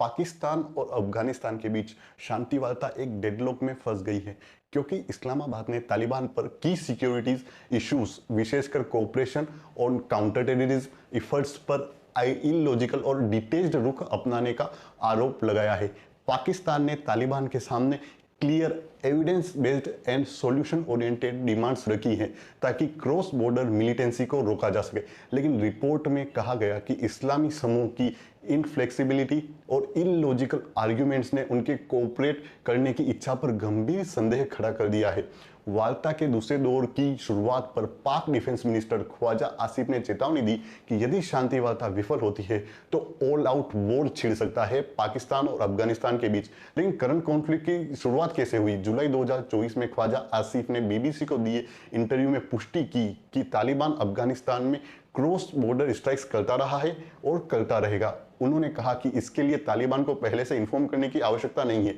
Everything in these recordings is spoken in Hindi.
पाकिस्तान और अफगानिस्तान के बीच शांति वार्ता एक डेडलॉक में फंस गई है क्योंकि इस्लामाबाद ने तालिबान पर की सिक्योरिटीज इश्यूज विशेषकर कोऑपरेशन और काउंटर टेररिज्म इफर्ट्स पर इलॉजिकल और डिटेल्ड रुख अपनाने का आरोप लगाया है। पाकिस्तान ने तालिबान के सामने clear evidence based and solution oriented demands रखी हैं ताकि क्रॉस बॉर्डर मिलिटेंसी को रोका जा सके, लेकिन रिपोर्ट में कहा गया कि इस्लामी समूह की इनफ्लेक्सिबिलिटी और इलॉजिकल आर्ग्यूमेंट्स ने उनके कोऑपरेट करने की इच्छा पर गंभीर संदेह खड़ा कर दिया है। वार्ता के दूसरे दौर की शुरुआत पर पाक डिफेंस मिनिस्टर ख्वाजा आसिफ ने चेतावनी दी कि यदि शांति वार्ता विफल होती है तो ऑल आउट वॉर छिड़ सकता है पाकिस्तान और अफगानिस्तान के बीच। लेकिन करंट कॉन्फ्लिक्ट की शुरुआत कैसे हुई? जुलाई 2024 में ख्वाजा आसिफ ने बीबीसी को दिए इंटरव्यू में पुष्टि की कि तालिबान अफगानिस्तान में क्रॉस बॉर्डर स्ट्राइक्स करता रहा है और करता रहेगा। उन्होंने कहा कि इसके लिए तालिबान को पहले से इन्फॉर्म करने की आवश्यकता नहीं है।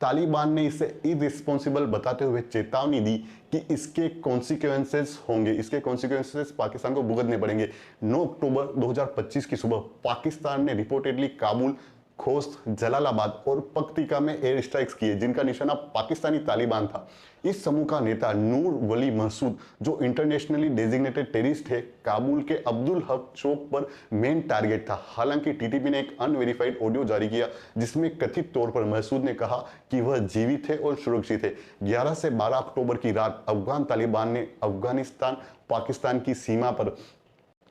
तालिबान ने इसे इररिस्पॉन्सिबल बताते हुए चेतावनी दी कि इसके कॉन्सिक्वेंसेस होंगे, इसके कॉन्सिक्वेंसेस पाकिस्तान को भुगतने पड़ेंगे। 9 अक्टूबर 2025 की सुबह पाकिस्तान ने रिपोर्टेडली काबुल, खोस्त, जलालाबाद और पक्तिका में एयर स्ट्राइक्स किए जिनका निशाना पाकिस्तानी तालिबान था। इस समूह का नेता नूर वली महसूद, जो इंटरनेशनली डेजिग्नेटेड टेररिस्ट है, काबुल के अब्दुल हक चौक पर मेन टारगेट था। हालांकि टीटीपी ने एक अनवेरिफाइड ऑडियो जारी किया जिसमें कथित तौर पर महसूद ने कहा कि वह जीवित है और सुरक्षित है। 11 से 12 अक्टूबर की रात अफगान तालिबान ने अफगानिस्तान पाकिस्तान की सीमा पर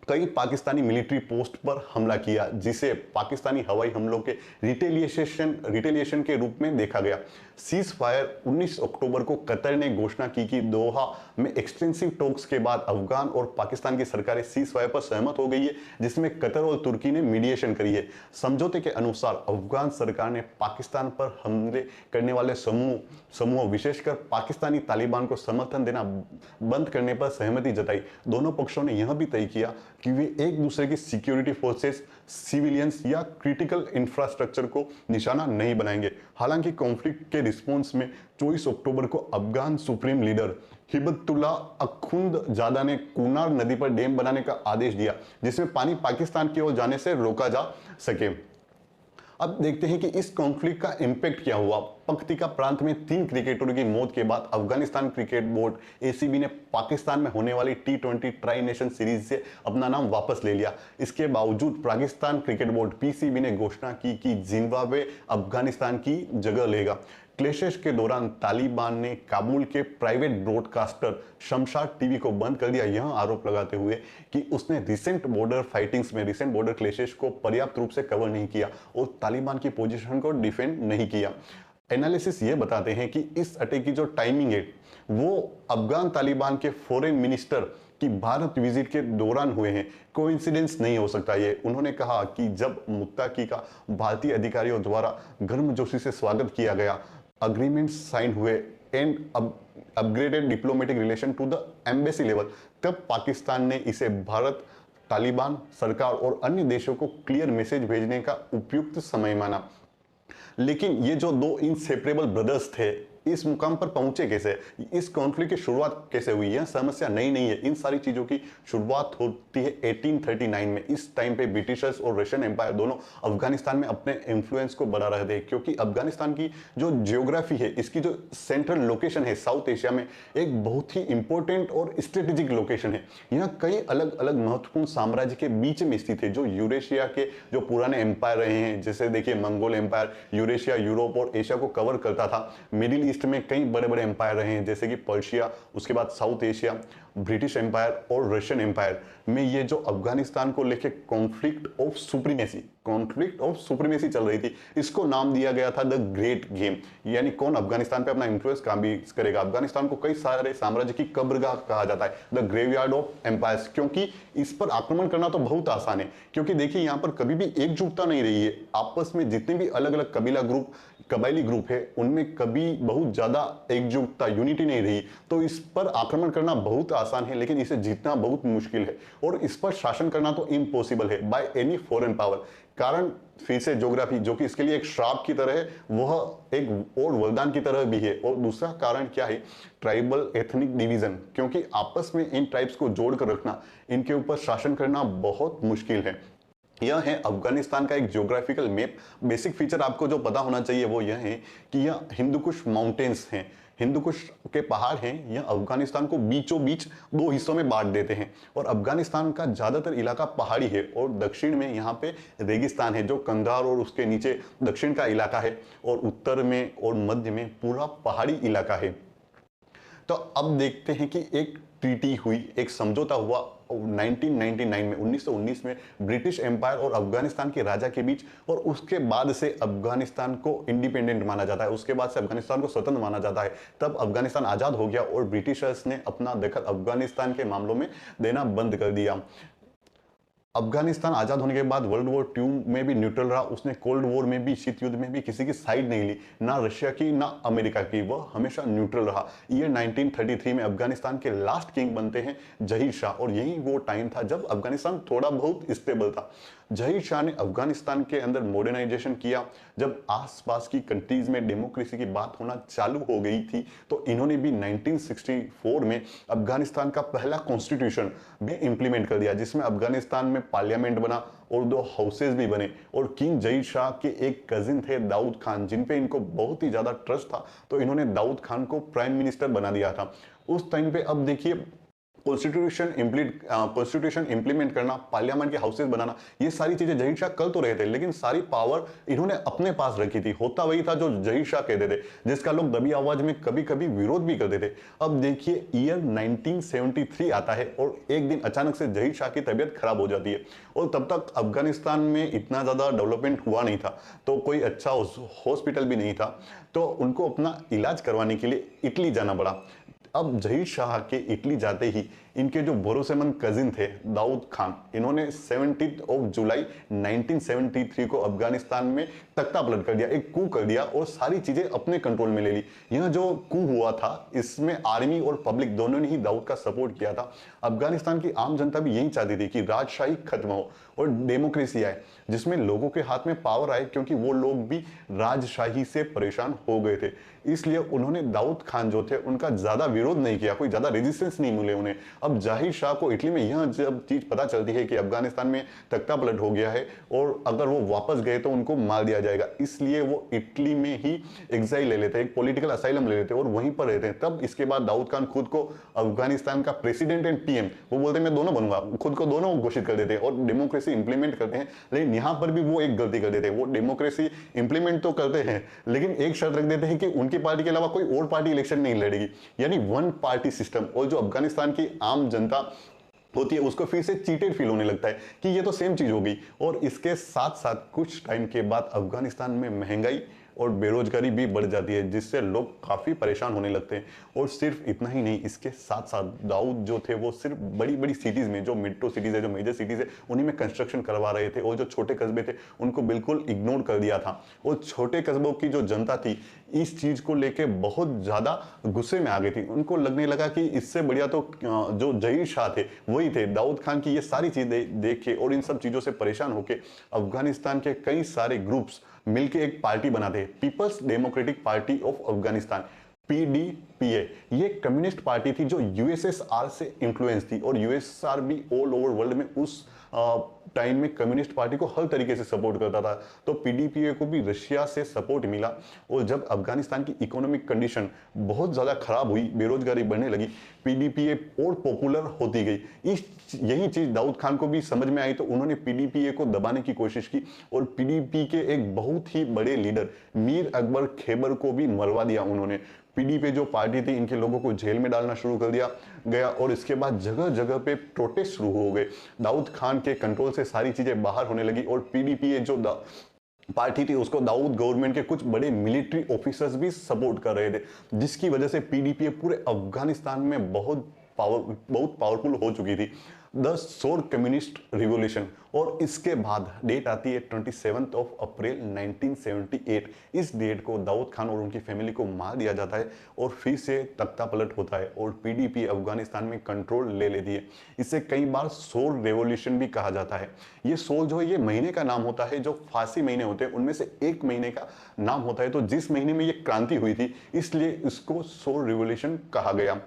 कई पाकिस्तानी मिलिट्री पोस्ट पर हमला किया, जिसे पाकिस्तानी हवाई हमलों के रिटेलिएशन के रूप में देखा गया। सीज फायर 19 अक्टूबर को कतर ने घोषणा की कि दोहा में एक्सटेंसिव टॉक्स के बाद अफगान और पाकिस्तान की सरकारें सीज फायर पर सहमत हो गई है, जिसमें कतर और तुर्की ने मीडिएशन करी है। समझौते के अनुसार अफगान सरकार ने पाकिस्तान पर हमले करने वाले समूह विशेषकर पाकिस्तानी तालिबान को समर्थन देना बंद करने पर सहमति जताई। दोनों पक्षों ने यह भी तय किया कि वे एक दूसरे की सिक्योरिटी फोर्सेस, सिविलियंस या क्रिटिकल इंफ्रास्ट्रक्चर को निशाना नहीं बनाएंगे। हालांकि कॉन्फ्लिक्ट के रिस्पॉन्स में 24 अक्टूबर को अफगान सुप्रीम लीडर हिबतुल्ला अखुंदजादा ने कुनार नदी पर डैम बनाने का आदेश दिया जिसमें पानी पाकिस्तान की ओर जाने से रोका जा सके। अब देखते हैं कि इस कॉन्फ्लिक्ट का इंपैक्ट क्या हुआ। पक्तिका प्रांत में 3 क्रिकेटरों की मौत के बाद अफगानिस्तान क्रिकेट बोर्ड एसीबी ने पाकिस्तान में होने वाली T20 ट्राई नेशन सीरीज से अपना नाम वापस ले लिया। इसके बावजूद पाकिस्तान क्रिकेट बोर्ड पीसीबी ने घोषणा की कि जिम्बाब्वे अफगानिस्तान की जगह लेगा। क्लेशेस के दौरान तालिबान ने काबुल के प्राइवेट ब्रॉडकास्टर शमशाद टीवी को बंद कर दिया, यह आरोप लगाते हुए कि उसने रिसेंट बॉर्डर क्लेशेस को पर्याप्त रूप से कवर नहीं किया और तालिबान की पोजीशन को डिफेंड नहीं किया। एनालिसिस ये बताते हैं कि इस अटैक की जो टाइमिंग है वो अफगान तालिबान के फॉरेन मिनिस्टर की भारत विजिट के दौरान हुए हैं, कोइंसिडेंस नहीं हो सकता ये। उन्होंने कहा कि जब मुत्ताकी का भारतीय अधिकारियों द्वारा गर्मजोशी से स्वागत किया गया, अग्रीमेंट साइन हुए and upgraded diplomatic relation to the embassy level, तब पाकिस्तान ने इसे भारत, तालिबान सरकार और अन्य देशों को क्लियर मैसेज भेजने का उपयुक्त समय माना। लेकिन ये जो 2 इनसेपरेबल ब्रदर्स थे इस मुकाम पर पहुंचे कैसे, इस कॉन्फ्लिक्ट की शुरुआत कैसे हुई? यह समस्या नई नहीं है। इन सारी चीजों की शुरुआत होती है 1839 में। इस टाइम पे ब्रिटिशर्स और रशियन एम्पायर दोनों अफगानिस्तान में अपने इन्फ्लुएंस को बढ़ा रहे थे क्योंकि अफगानिस्तान की जो जियोग्राफी है, इसकी जो सेंट्रल लोकेशन है साउथ एशिया में, एक बहुत ही इंपॉर्टेंट और स्ट्रेटेजिक लोकेशन है। यहाँ कई अलग अलग महत्वपूर्ण साम्राज्य के बीच में स्थित है जो यूरेशिया के जो पुराने एम्पायर रहे हैं, जैसे देखिए मंगोल एम्पायर यूरेशिया, यूरोप और एशिया को कवर करता था। मिडिल ईस्ट में कई बड़े बड़े एम्पायर रहे हैं जैसे कि पर्शिया, उसके बाद साउथ एशिया, ब्रिटिश एम्पायर और रशियन एम्पायर में ये जो अफगानिस्तान को लेके कॉन्फ्लिक्ट ऑफ सुप्रीमेसी चल रही थी, इसको नाम दिया गया था द ग्रेट गेम, यानी कौन अफगानिस्तान पे अपना इंफ्लुएंस काबिज करेगा। अफगानिस्तान को कई सारे साम्राज्य की कब्रगाह कहा जाता है, द ग्रेवयार्ड ऑफ एम्पायर्स, क्योंकि इस पर आक्रमण करना तो बहुत आसान है। क्योंकि देखिए यहाँ पर कभी भी एकजुटता नहीं रही है, आपस में जितने भी अलग अलग कबायली ग्रुप है उनमें कभी बहुत ज्यादा एकजुटता, यूनिटी नहीं रही, तो इस पर आक्रमण करना बहुत आसान है लेकिन इसे जीतना बहुत मुश्किल है और इस पर शासन करना तो इम्पॉसिबल है बाय एनी फॉरेन पावर। कारण फिर से ज्योग्राफी, जो कि इसके लिए एक श्राप की तरह है, वह एक और वरदान की तरह भी है। और दूसरा कारण क्या है? ट्राइबल एथनिक डिवीजन, क्योंकि आपस में इन ट्राइब्स को जोड़कर रखना, इनके ऊपर शासन करना बहुत मुश्किल है। यह है अफगानिस्तान का एक ज्योग्राफिकल मैप। बेसिक फीचर आपको जो पता होना चाहिए वो यह है कि यह हिंदू कुश माउंटेन्स हैं, हिंदू कुश के पहाड़ हैं। यह अफगानिस्तान को बीचों बीच दो हिस्सों में बांट देते हैं और अफगानिस्तान का ज्यादातर इलाका पहाड़ी है और दक्षिण में यहाँ पे रेगिस्तान है जो कंधार और उसके नीचे दक्षिण का इलाका है, और उत्तर में और मध्य में पूरा पहाड़ी इलाका है। तो अब देखते हैं कि एक ट्रीटी हुई, एक समझौता हुआ 1999 में 1919 में ब्रिटिश एम्पायर और अफगानिस्तान के राजा के बीच, और उसके बाद से अफगानिस्तान को इंडिपेंडेंट माना जाता है, उसके बाद से अफगानिस्तान को स्वतंत्र माना जाता है। तब अफगानिस्तान आजाद हो गया और ब्रिटिशर्स ने अपना दखल अफगानिस्तान के मामलों में देना बंद कर दिया। अफगानिस्तान आजाद होने के बाद वर्ल्ड वॉर 2 में भी न्यूट्रल रहा, उसने कोल्ड वॉर में भी, शीत युद्ध में भी किसी की साइड नहीं ली, ना रशिया की ना अमेरिका की, वह हमेशा न्यूट्रल रहा। ईयर 1933 में अफगानिस्तान के लास्ट किंग बनते हैं जहीर शाह, और यही वो टाइम था जब अफगानिस्तान थोड़ा बहुत स्टेबल था। जहीर शाह ने अफगानिस्तान के अंदर मॉडर्नाइजेशन किया। जब आसपास की कंट्रीज में डेमोक्रेसी की बात होना चालू हो गई थी तो इन्होंने भी 1964 में अफगानिस्तान का पहला कॉन्स्टिट्यूशन भी इंप्लीमेंट कर दिया, जिसमें अफगानिस्तान में पार्लियामेंट बना और 2 हाउसेज भी बने। और किंग जहीर शाह के एक कजिन थे दाऊद खान, जिन पे इनको बहुत ही ज्यादा ट्रस्ट था, तो इन्होंने दाऊद खान को प्राइम मिनिस्टर बना दिया था उस टाइम पे। अब देखिए, कॉन्स्टिट्यूशन इंप्लीमेंट करना, पार्लियामेंट के हाउसेस बनाना, ये सारी चीजें जहीर शाह कर तो रहे थे, लेकिन सारी पावर इन्होंने अपने पास रखी थी। होता वही था जो जहीर शाह कहते थे, जिसका लोग दबी आवाज में कभी कभी विरोध भी करते थे। अब देखिए, ईयर 1973 आता है और एक दिन अचानक से जहीर शाह की तबीयत खराब हो जाती है, और तब तक अफगानिस्तान में इतना ज्यादा डेवलपमेंट हुआ नहीं था, तो कोई अच्छा हॉस्पिटल भी नहीं था, तो उनको अपना इलाज करवाने के लिए इटली जाना पड़ा। अब जहीर शाह के इटली जाते ही इनके जो भरोसेमंद कजिन थे दाऊद खान, इन्होंने 17 जुलाई 1973 को अफगानिस्तान में तख्ता पलट कर दिया, एक कू कर दिया और सारी चीजें अपने कंट्रोल में ले ली। यह जो कू हुआ था इसमें आर्मी और पब्लिक दोनों ने ही दाऊद का सपोर्ट किया था। अफगानिस्तान की आम जनता भी यही चाहती थी कि राजशाही खत्म हो और डेमोक्रेसी आए, जिसमें लोगों के हाथ में पावर आए, क्योंकि वो लोग भी राजशाही से परेशान हो गए थे। इसलिए उन्होंने दाऊद खान जो थे उनका ज्यादा विरोध नहीं किया, कोई ज्यादा रेजिस्टेंस नहीं मिले उन्हें। अब जाहिर शाह को इटली में यह जब चीज पता चलती है कि अफगानिस्तान में तख्ता पलट हो गया है और अगर वो वापस गए तो उनको मार दिया जाएगा, इसलिए वो इटली में ही एग्जाइल ले लेते हैं, एक पॉलिटिकल असाइलम ले लेते हैं और वहीं पर रहते हैं। तब इसके बाद दाऊद खान खुद को अफगानिस्तान का प्रेसिडेंट एंड पीएम, वो बोलते हैं मैं दोनों बनूंगा, खुद को दोनों घोषित कर देते हैं और डेमोक्रेसी इंप्लीमेंट करते हैं। लेकिन यहां पर भी वो एक गलती कर देते हैं, वो डेमोक्रेसी इंप्लीमेंट तो करते हैं लेकिन एक शर्त रख देते हैं कि उनकी पार्टी के अलावा कोई और पार्टी इलेक्शन नहीं लड़ेगी, यानी वन पार्टी सिस्टम। और जो अफगानिस्तान की आम जनता होती है उसको फिर से चीटेड फील होने लगता है कि ये तो सेम चीज हो गई। और इसके साथ साथ कुछ टाइम के बाद अफगानिस्तान में महंगाई और बेरोजगारी भी बढ़ जाती है, जिससे लोग काफी परेशान होने लगते हैं। और सिर्फ इतना ही नहीं, इसके साथ साथ दाऊद जो थे वो सिर्फ बड़ी बड़ी सिटीज में, जो मेट्रो सिटीज है, जो मेजर सिटीज है, उन्हीं में कंस्ट्रक्शन करवा रहे थे और जो छोटे कस्बे थे उनको बिल्कुल इग्नोर कर दिया था। और छोटे कस्बों की जो जनता थी इस चीज को लेके बहुत ज्यादा गुस्से में आ गई थी। उनको लगने लगा कि इससे बढ़िया तो जो जहीर शाह थे वही थे। दाऊद खान की ये सारी चीजें देख के और इन सब चीजों से परेशान होकर अफगानिस्तान के कई सारे ग्रुप्स मिलकर एक पार्टी बनाते हैं, People's Democratic Party of Afghanistan, PDPA. ये कम्युनिस्ट पार्टी थी जो यूएसएसआर से इन्फ्लुएंस थी और यूएसएसआर भी ऑल ओवर वर्ल्ड में उस टाइम में कम्युनिस्ट पार्टी को हर तरीके से सपोर्ट करता था। तो पीडीपीए को भी रशिया से सपोर्ट मिला। और जब अफगानिस्तान की इकोनॉमिक कंडीशन बहुत ज्यादा खराब हुई, बेरोजगारी बढ़ने लगी, पीडीपीए और पॉपुलर होती गई। यही चीज दाऊद खान को भी समझ में आई, तो उन्होंने पीडीपीए को दबाने की कोशिश की और पीडीपी के एक बहुत ही बड़े लीडर मीर अकबर खैबर को भी मरवा दिया उन्होंने। पीडीपी जो पार्टी थी इनके लोगों को जेल में डालना शुरू कर दिया गया और इसके बाद जगह जगह पे प्रोटेस्ट शुरू हो गए। दाऊद खान के कंट्रोल से सारी चीजें बाहर होने लगी और पीडीपी जो पार्टी थी उसको दाऊद गवर्नमेंट के कुछ बड़े मिलिट्री ऑफिसर्स भी सपोर्ट कर रहे थे, जिसकी वजह से पीडीपी पूरे अफगानिस्तान में बहुत पावरफुल हो चुकी थी। द सोर कम्युनिस्ट रिवॉल्यूशन। और इसके बाद डेट आती है 27 अप्रैल 1978। इस डेट को दाऊद खान और उनकी फैमिली को मार दिया जाता है और फिर से तख्ता पलट होता है और पीडीपी अफगानिस्तान में कंट्रोल ले लेती है। इसे कई बार सोर रेवोल्यूशन भी कहा जाता है। ये सोर जो है ये महीने का नाम होता है, जो फारसी महीने होते हैं उनमें से एक महीने का नाम होता है। तो जिस महीने में ये क्रांति हुई थी इसलिए इसको सोर रिवोल्यूशन कहा गया।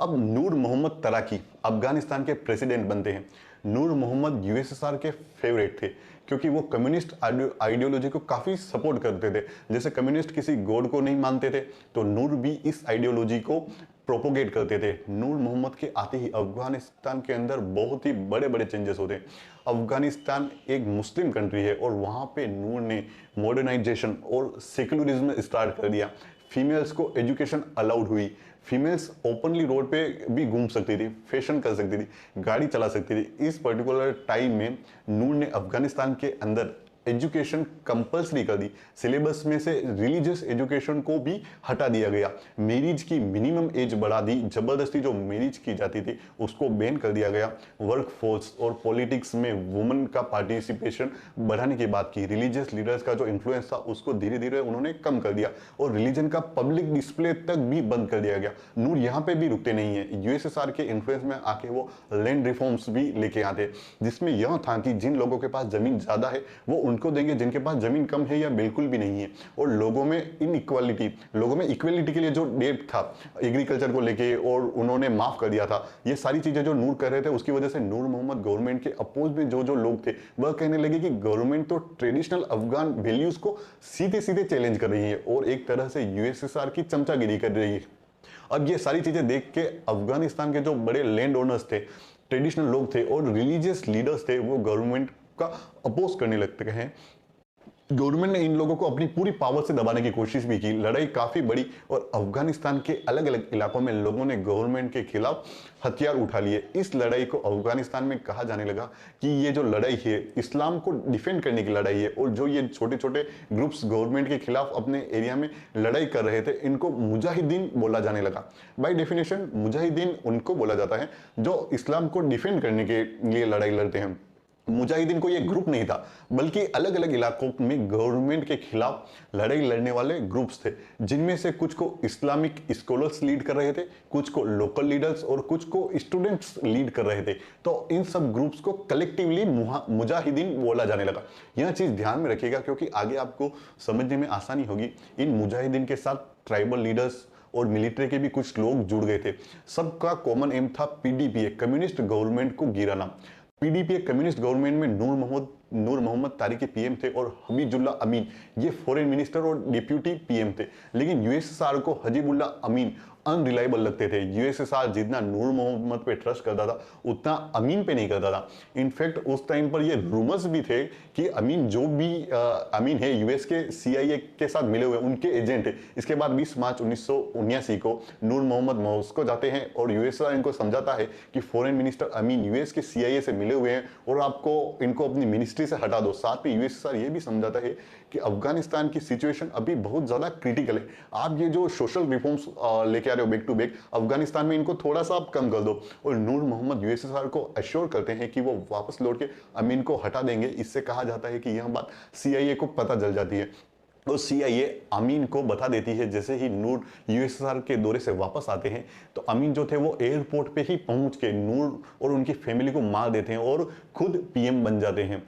अब नूर मोहम्मद तराकी अफगानिस्तान के प्रेसिडेंट बनते हैं। नूर मोहम्मद यूएसएसआर के फेवरेट थे क्योंकि वो कम्युनिस्ट आइडियोलॉजी को काफी सपोर्ट करते थे। जैसे कम्युनिस्ट किसी गॉड को नहीं मानते थे तो नूर भी इस आइडियोलॉजी को प्रोपोगेट करते थे। नूर मोहम्मद के आते ही अफगानिस्तान के अंदर बहुत ही बड़े बड़े चेंजेस होते हैं। अफगानिस्तान एक मुस्लिम कंट्री है और वहां पे नूर ने मॉडर्नाइजेशन और सेकुलरिज्म स्टार्ट कर दिया। फीमेल्स को एजुकेशन अलाउड हुई, फीमेल्स ओपनली रोड पे भी घूम सकती थी, फैशन कर सकती थी, गाड़ी चला सकती थी। इस पर्टिकुलर टाइम में नूर ने अफगानिस्तान के अंदर एजुकेशन कंपल्सरी कर दी। सिलेबस में से रिलीजियस एजुकेशन को भी हटा दिया गया। मैरिज की मिनिमम एज बढ़ा दी, जबरदस्ती जो मैरिज की जाती थी उसको बैन कर दिया गया। वर्क फोर्स और पॉलिटिक्स में वुमेन का पार्टिसिपेशन बढ़ाने की बात की। रिलीजियस लीडर्स का जो इन्फ्लुएंस था उसको धीरे धीरे उन्होंने कम कर दिया और रिलीजन का पब्लिक डिस्प्ले तक भी बंद कर दिया गया। नूर यहाँ पे भी रुकते नहीं है, यूएसएसआर के इन्फ्लुएंस में आके वो लैंड रिफॉर्म्स भी लेके आते, जिसमें यह था कि जिन लोगों के पास जमीन ज्यादा है वो उनको देंगे, जिनके पास जमीन कम है या बिल्कुल भी नहीं है। और लोगों में इनइक्वालिटी, लोगों में इक्वलिटी के लिए जो डेट था एग्रीकल्चर को लेके और उन्होंने माफ कर दिया था। ये सारी चीजें जो नूर कर रहे थे उसकी वजह से नूर मोहम्मद गवर्नमेंट के अपोज में जो जो लोग थे वह कहने लगे कि गवर्नमेंट तो ट्रेडिशनल अफगान वैल्यूज को सीधे सीधे चैलेंज कर रही है और एक तरह से यूएसएसआर की चमचागिरी कर रही है। अब ये सारी चीजें देख के अफगानिस्तान के जो बड़े लैंड ओनर्स थे, ट्रेडिशनल लोग थे और रिलीजियस लीडर्स थे वो गवर्नमेंट का अपोज करने लगते हैं। गवर्नमेंट ने इन लोगों को अपनी पूरी पावर से दबाने की कोशिश भी की। लड़ाई काफी बड़ी और अफगानिस्तान के अलग अलग इलाकों में लोगों ने गवर्नमेंट के खिलाफ हथियार उठा लिए। इस लड़ाई को अफगानिस्तान में कहा जाने लगा कि ये जो लड़ाई है इस्लाम को डिफेंड करने की लड़ाई है और जो ये छोटे छोटे ग्रुप्स गवर्नमेंट के खिलाफ अपने एरिया में लड़ाई कर रहे थे इनको मुजाहिदीन बोला जाने लगा। बाय डेफिनेशन मुजाहिदीन उनको बोला जाता है जो इस्लाम को डिफेंड करने के लिए लड़ाई लड़ते हैं। मुजाहिदीन को ये ग्रुप नहीं था बल्कि अलग अलग इलाकों में गवर्नमेंट के खिलाफ लड़ाई लड़ने वाले ग्रुप्स थे, जिनमें से कुछ को इस्लामिक स्कॉलर्स लीड कर रहे थे, कुछ को लोकल लीडर्स और कुछ को स्टूडेंट्स लीड कर रहे थे। तो इन सब ग्रुप्स को कलेक्टिवली मुजाहिदीन बोला जाने लगा। यह चीज ध्यान में रखिएगा क्योंकि आगे आपको समझने में आसानी होगी। इन मुजाहिदीन के साथ ट्राइबल लीडर्स और मिलिट्री के भी कुछ लोग जुड़ गए थे। सबका कॉमन एम था पीडीपीए, कम्युनिस्ट गवर्नमेंट को गिराना। पीडीपी कम्युनिस्ट गवर्नमेंट में नूर मोहम्मद तारिक पीएम थे और हबीजुल्लाह अमीन ये फॉरेन मिनिस्टर और डिप्यूटी पीएम थे। लेकिन यूएसएसआर को हबीबुल्लाह अमीन अनरिलायबल लगते थे। यूएसएसआर जितना नूर मोहम्मद पे ट्रस्ट करता था उतना अमीन पे नहीं करता था। इनफैक्ट उस टाइम पर ये रूमर्स भी थे कि अमीन जो भी अमीन है यूएस के सीआईए के साथ मिले हुए उनके एजेंट है। इसके बाद 20 मार्च 1979 को नूर मोहम्मद मॉस्को जाते हैं और यूएसएसआर इनको समझाता है कि फॉरेन मिनिस्टर अमीन यूएस के सीआईए से मिले हुए हैं और आपको इनको अपनी मिनिस्ट्री से हटा दो। साथ में यूएसएसआर ये भी समझाता है कि अफगानिस्तान की सिचुएशन अभी बहुत ज्यादा क्रिटिकल है। आप ये जो सोशल रिफॉर्म्स लेके आ रहे हो बैक टू बैक अफगानिस्तान में इनको थोड़ा सा आप कम कर दो। और नूर मोहम्मद यूएसएसआर को अश्योर करते हैं कि वो वापस लौट के अमीन को हटा देंगे। इससे कहा जाता है कि यह बात सीआईए को पता चल जाती है और सीआईए अमीन को बता देती है। जैसे ही नूर यूएसएसआर के दौरे से वापस आते हैं तो अमीन जो थे वो एयरपोर्ट पे ही पहुंच के नूर और उनकी फैमिली को मार देते हैं और खुद पीएम बन जाते हैं।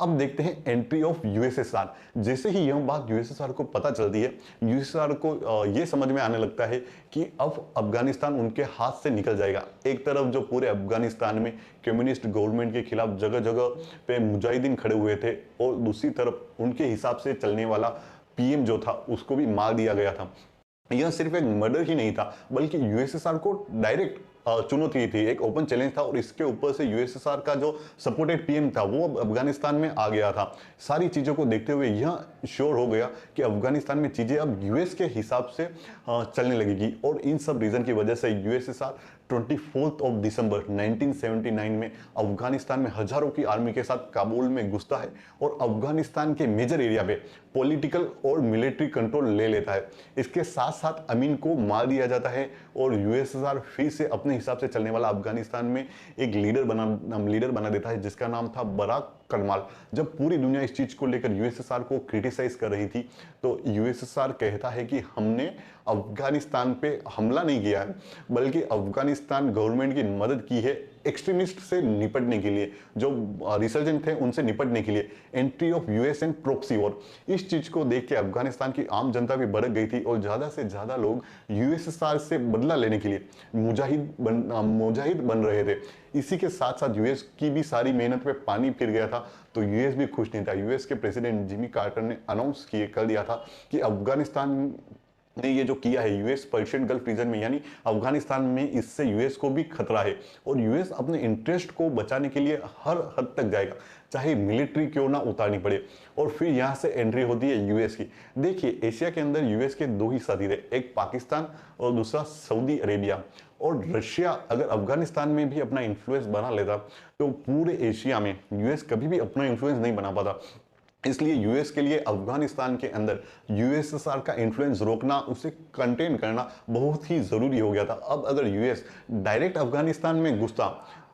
अब देखते हैं एंट्री ऑफ यूएसएसआर। जैसे ही यह बात यूएसएसआर को पता चलती है यूएसएसआर को यह समझ में आने लगता है कि अब अफगानिस्तान उनके हाथ से निकल जाएगा। एक तरफ जो पूरे अफगानिस्तान में कम्युनिस्ट गवर्नमेंट के खिलाफ जगह जगह पे मुजाहिदीन खड़े हुए थे और दूसरी तरफ उनके हिसाब से चलने वाला पीएम जो था उसको भी मार दिया गया था। यह सिर्फ एक मर्डर ही नहीं था बल्कि यूएसएसआर को डायरेक्ट चुनौती थी, एक ओपन चैलेंज था और इसके ऊपर से यूएसएसआर का जो सपोर्टेड पीएम था वो अफगानिस्तान में आ गया था। सारी चीजों को देखते हुए यह श्योर हो गया कि अफगानिस्तान में चीजें अब यूएस के हिसाब से चलने लगेगी और इन सब रीजन की वजह से यूएसएसआर 24 दिसंबर 1979 में अफगानिस्तान में हजारों की आर्मी के साथ काबुल में घुसता है और अफगानिस्तान के मेजर एरिया पे पॉलिटिकल और मिलिट्री कंट्रोल ले लेता है। इसके साथ साथ अमीन को मार दिया जाता है और यूएसएसआर फिर से अपने हिसाब से चलने वाला अफगानिस्तान में एक लीडर बना देता है जिसका नाम था बराक करमाल। जब पूरी दुनिया इस चीज को लेकर यूएसएसआर को क्रिटिसाइज कर रही थी तो यूएसएसआर कहता है कि हमने अफगानिस्तान पे हमला नहीं किया है बल्कि अफगानिस्तान गवर्नमेंट की मदद की है एक्सट्रीमिस्ट से निपटने के लिए, जो रिसर्जेंट थे उनसे निपटने के लिए entry of US and proxy war, इस चीज को देख के अफगानिस्तान की आम जनता भी भड़क गई थी और ज्यादा से ज्यादा लोग यूएसएसआर से बदला लेने के लिए मुजाहिद बन रहे थे। इसी के साथ साथ यूएस की भी सारी मेहनत पे पानी फिर गया था, तो यूएस भी खुश नहीं था। यूएस के प्रेसिडेंट जिमी कार्टर ने अनाउंस कर दिया था कि अफगानिस्तान ने ये जो किया है यूएस पर्शियन गल्फ रीजन में, यानी अफगानिस्तान में, इससे यूएस को भी खतरा है और यूएस अपने इंटरेस्ट को बचाने के लिए हर हद तक जाएगा, चाहे मिलिट्री क्यों ना उतारनी पड़े। और फिर यहाँ से एंट्री होती है यूएस की। देखिए, एशिया के अंदर यूएस के दो ही साथी थे, एक पाकिस्तान और दूसरा सऊदी अरेबिया। और रशिया अगर अफगानिस्तान में भी अपना इन्फ्लुएंस बना लेता तो पूरे एशिया में यूएस कभी भी अपना इन्फ्लुएंस नहीं बना पाता। इसलिए यूएस के लिए अफगानिस्तान के अंदर यूएसएसआर का इन्फ्लुएंस रोकना, उसे कंटेन करना बहुत ही जरूरी हो गया था। अब अगर यूएस डायरेक्ट अफगानिस्तान में घुसता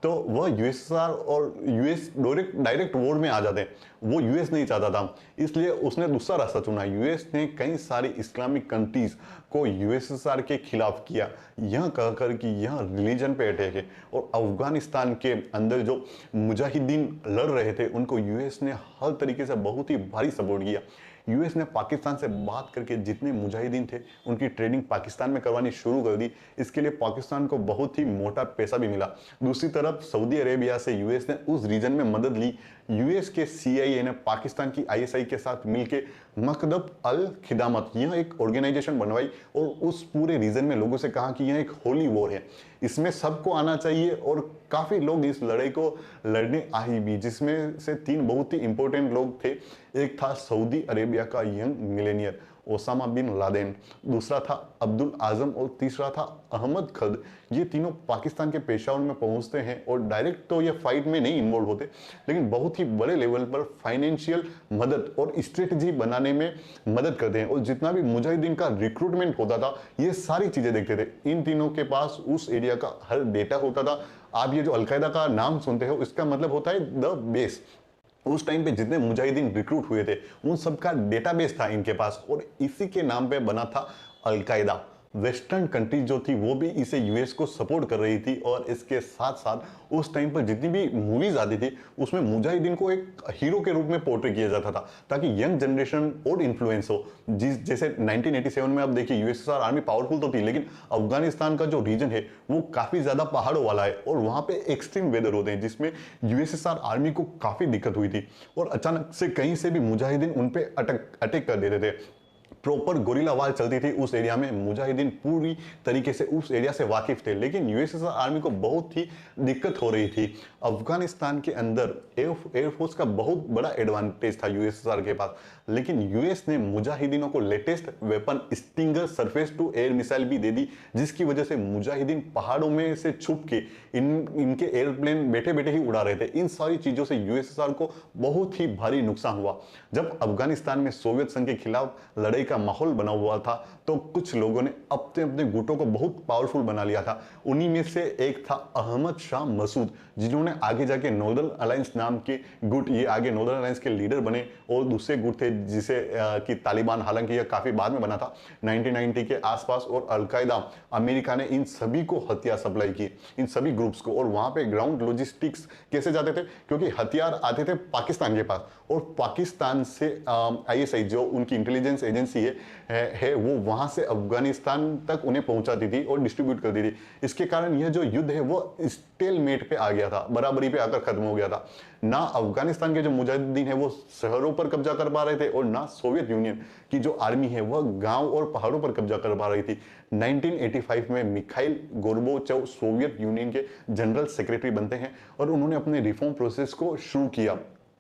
तो वह यूएसएसआर और यूएस डायरेक्ट वॉर में आ जाते, वो यूएस नहीं चाहता था। इसलिए उसने दूसरा रास्ता चुना। यूएस ने कई सारी इस्लामिक कंट्रीज को यूएसएसआर के खिलाफ किया, यह कहकर कि यह रिलीजन पे अटैक है। और अफगानिस्तान के अंदर जो मुजाहिदीन लड़ रहे थे उनको यूएस ने हर तरीके से बहुत ही भारी सपोर्ट किया। यूएस ने पाकिस्तान से बात करके जितने मुजाहिदीन थे उनकी ट्रेनिंग पाकिस्तान में करवानी शुरू कर दी। इसके लिए पाकिस्तान को बहुत ही मोटा पैसा भी मिला। दूसरी तरफ सऊदी अरेबिया से यूएस ने उस रीजन में मदद ली। यूएस के सीआईए ने पाकिस्तान की आईएसआई के साथ मिलकर मकदब अल खिदामत, यह एक ऑर्गेनाइजेशन बनवाई और उस पूरे रीजन में लोगों से कहा कि यह एक होली वॉर है, इसमें सबको आना चाहिए। और काफी लोग इस लड़ाई को लड़ने आए भी, जिसमें से 3 बहुत ही इंपॉर्टेंट लोग थे। एक था सऊदी अरेबिया का young millionaire Osama bin Laden, दूसरा था अब्दुल आजम और तीसरा था अहमद खद। ये तीनों पाकिस्तान के पेशावर में पहुंचते हैं और डायरेक्ट तो ये फाइट में नहीं इन्वॉल्व होते, लेकिन बहुत ही बड़े लेवल पर फाइनेंशियल मदद और स्ट्रेटजी बनाने में मदद करते हैं। और जितना भी मुजाहिदीन का रिक्रूटमेंट होता था ये सारी चीजें देखते थे। इन तीनों के पास उस एरिया का हर डेटा होता था। आप ये जो अलकायदा का नाम सुनते हो, इसका मतलब होता है द बेस। उस टाइम पे जितने मुजाहिदीन रिक्रूट हुए थे उन सबका डेटाबेस था इनके पास, और इसी के नाम पे बना था अलकायदा। वेस्टर्न कंट्रीज जो थी वो भी इसे यूएस को सपोर्ट कर रही थी। और इसके साथ साथ उस टाइम पर जितनी भी मूवीज आती थी उसमें मुजाहिदीन को एक हीरो के रूप में पोर्ट्रे किया जाता था, ताकि यंग जनरेशन और इन्फ्लुएंस हो। जैसे 1987 में आप देखिए, यूएसएसआर आर्मी पावरफुल तो थी, लेकिन अफगानिस्तान का जो रीजन है वो काफी ज्यादा पहाड़ों वाला है और वहां पे एक्सट्रीम वेदर होते हैं, जिसमें यूएसएसआर आर्मी को काफी दिक्कत हुई थी। और अचानक से कहीं से भी मुजाहिदीन उन पे अटैक कर देते थे। प्रॉपर गोरिल्ला वार चलती थी उस एरिया में। मुजाहिदीन पूरी तरीके से उस एरिया से वाकिफ थे, लेकिन यूएसएसआर आर्मी को बहुत ही दिक्कत हो रही थी। अफगानिस्तान के अंदर एयरफोर्स का बहुत बड़ा एडवांटेज था यूएसएसआर के पास, लेकिन यूएस ने मुजाहिदीनों को latest weapon Stinger surface to air missile भी दे दी, जिसकी वजह से मुजाहिदीन पहाड़ों में से छुप के इनके एयरप्लेन बैठे बैठे ही उड़ा रहे थे। इन सारी चीजों से यूएसएसआर को बहुत ही भारी नुकसान हुआ। जब अफगानिस्तान में सोवियत संघ के खिलाफ लड़ाई का माहौल बना हुआ था तो कुछ लोगों ने अपने अपने गुटों को बहुत पावरफुल बना लिया था। उन्हीं में से एक था अहमद शाह मसूद, जिन्होंने आगे जाके नॉर्दर्न अलायंस नाम के गुट, ये आगे नॉर्दर्न अलायंस के लीडर बने। और दूसरे गुट थे जिसे कि तालिबान, हालांकि यह काफी बाद में बना था 1990 के आसपास। और अलकायदा, अमेरिका ने इन सभी को हथियार सप्लाई किए, इन सभी ग्रुप्स को। और वहां पे ग्राउंड लॉजिस्टिक्स कैसे जाते थे, क्योंकि हथियार आते थे पाकिस्तान के पास और पाकिस्तान से आईएसआई जो उनकी इंटेलिजेंस एजेंसी है वो वहां से अफगानिस्तान तक उन्हें पहुंचाती थी और डिस्ट्रीब्यूट करती थी। इसके कारण यह जो युद्ध है वो स्टेलमेट पे आ गया था, बराबरी पे आकर खत्म हो गया था। ना अफगानिस्तान के जो मुजाहिदीन है वो शहरों पर कब्जा कर पा रहे थे और ना सोवियत यूनियन की जो आर्मी है वह गांव और पहाड़ों पर कब्जा कर पा रही थी। 1985 में मिखाइल गोर्बाचोव सोवियत यूनियन के जनरल सेक्रेटरी बनते हैं और उन्होंने अपने रिफॉर्म प्रोसेस को शुरू किया।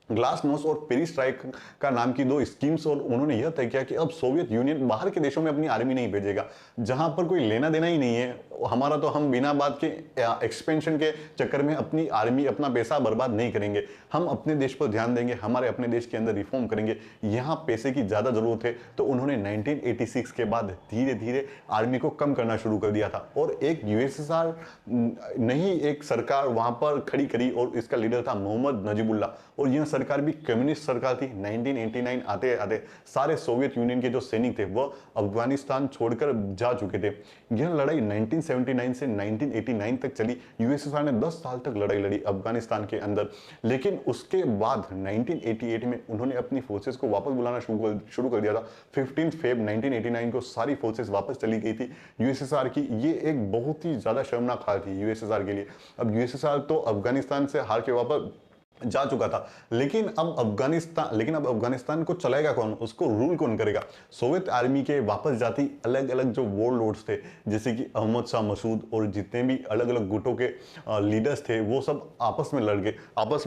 ग्लासनोस्ट और पेरिस्ट्राइक का नाम की 2 स्कीम्स, और उन्होंने यह तय किया कि अब सोवियत यूनियन बाहर के देशों में अपनी आर्मी नहीं भेजेगा, जहां पर कोई लेना देना ही नहीं है हमारा, तो हम बिना बात के एक्सपेंशन के चक्कर में अपनी आर्मी, अपना पैसा बर्बाद नहीं करेंगे। हम अपने देश पर ध्यान देंगे, हमारे अपने देश के अंदर रिफॉर्म करेंगे। यहाँ पैसे की ज्यादा जरूरत है, तो उन्होंने 1986 के बाद धीरे धीरे आर्मी को कम करना शुरू कर दिया था। और एक यूएसएसआर नहीं, एक सरकार वहां पर खड़ी करी और इसका लीडर था मोहम्मद नजीबुल्लाह। और यह सरकार भी कम्युनिस्ट सरकार थी। 1989 आते आते सारे सोवियत यूनियन के जो सैनिक थे वह अफगानिस्तान छोड़कर जा चुके थे। यह लड़ाई 1979 से 1989 तक चली। यूएसएसआर ने 10 साल तक लड़ाई लड़ी अफगानिस्तान के अंदर, लेकिन उसके बाद 1988 में उन्होंने अपनी फोर्सेस को वापस बुलाना शुरू कर दिया था। 15 फेब 1989 को सारी फोर्सेस वापस चली गई थी यूएसएसआर की। ये एक बहुत ही ज्यादा शर्मनाक हाल थी यूएसएसआर के लिए। अब यूएसएसआर तो अफगानिस्तान से हार के वापस जा चुका था, लेकिन अब अफगानिस्तान को चलाएगा कौन, उसको रूल कौन करेगा। सोवियत आर्मी के वापस जाती अलग अलग जो वॉर लॉर्ड्स थे, जैसे कि अहमद शाह मसूद और जितने भी अलग अलग गुटों के लीडर्स थे, वो सब आपस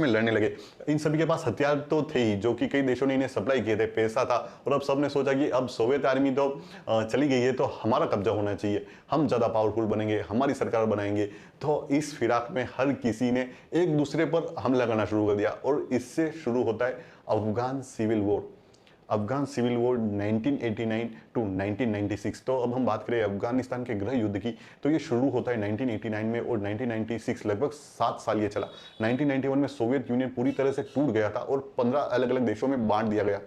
में लड़ने लगे। इन सभी के पास हथियार तो थे ही, जो कि कई देशों ने इन्हें सप्लाई किए थे, पैसा था, और अब सबने सोचा कि अब सोवियत आर्मी तो चली गई है, तो हमारा कब्जा होना चाहिए, हम ज्यादा पावरफुल बनेंगे, हमारी सरकार बनाएंगे। तो इस फिराक में हर किसी ने एक दूसरे पर हमला करना शुरू कर दिया, और इससे शुरू होता है Afghan civil war. Afghan civil war 1989 to 1996। तो अब हम बात करें अफगानिस्तान के गृह युद्ध की, तो ये शुरू होता है 1989 में, और 1996 लगभग 7 साल ये चला। 1991 में सोवियत यूनियन पूरी तरह से टूट गया था और 15 अलग अलग देशों में बांट दिया गया,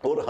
और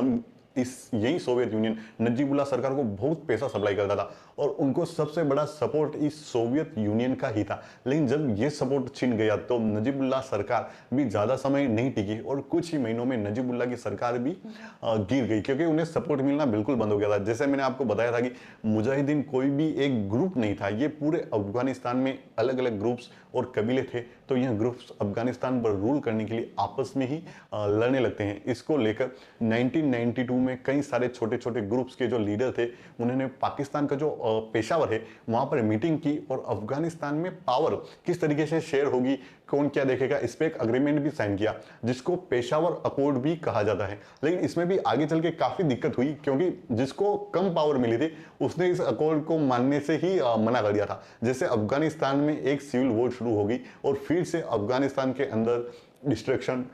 यही सोवियत यूनियन नजीबुल्लाह सरकार को बहुत पैसा सप्लाई करता था, और उनको सबसे बड़ा सपोर्ट इस सोवियत यूनियन का ही था। लेकिन जब ये सपोर्ट छिन गया तो नजीबुल्लाह सरकार भी ज्यादा समय नहीं टिकी, और कुछ ही महीनों में नजीबुल्लाह की सरकार भी गिर गई, क्योंकि उन्हें सपोर्ट मिलना बिल्कुल बंद हो गया था। जैसे मैंने आपको बताया था कि मुजाहिदीन कोई भी एक ग्रुप नहीं था, ये पूरे अफगानिस्तान में अलग अलग ग्रुप्स और कबीले थे। तो यह ग्रुप्स अफगानिस्तान पर रूल करने के लिए आपस में ही लड़ने लगते हैं। इसको लेकर 1992 में कई सारे छोटे छोटे ग्रुप्स के जो लीडर थे, उन्होंने पाकिस्तान का जो पेशावर है वहां पर मीटिंग की, और अफगानिस्तान में पावर किस तरीके से शेयर होगी, कौन क्या देखेगा, इस पे एक अग्रीमेंट भी साइन किया, जिसको पेशावर अकॉर्ड भी कहा जाता है। लेकिन इसमें भी आगे चल के काफी दिक्कत हुई, क्योंकि जिसको कम पावर मिली थी उसने इस अकॉर्ड को मानने से ही मना कर दिया था। जैसे अफगानिस्तान में एक सिविल वॉर शुरू होगी, और फिर से अफगानिस्तान के अंदर डिस्ट्रक्शन,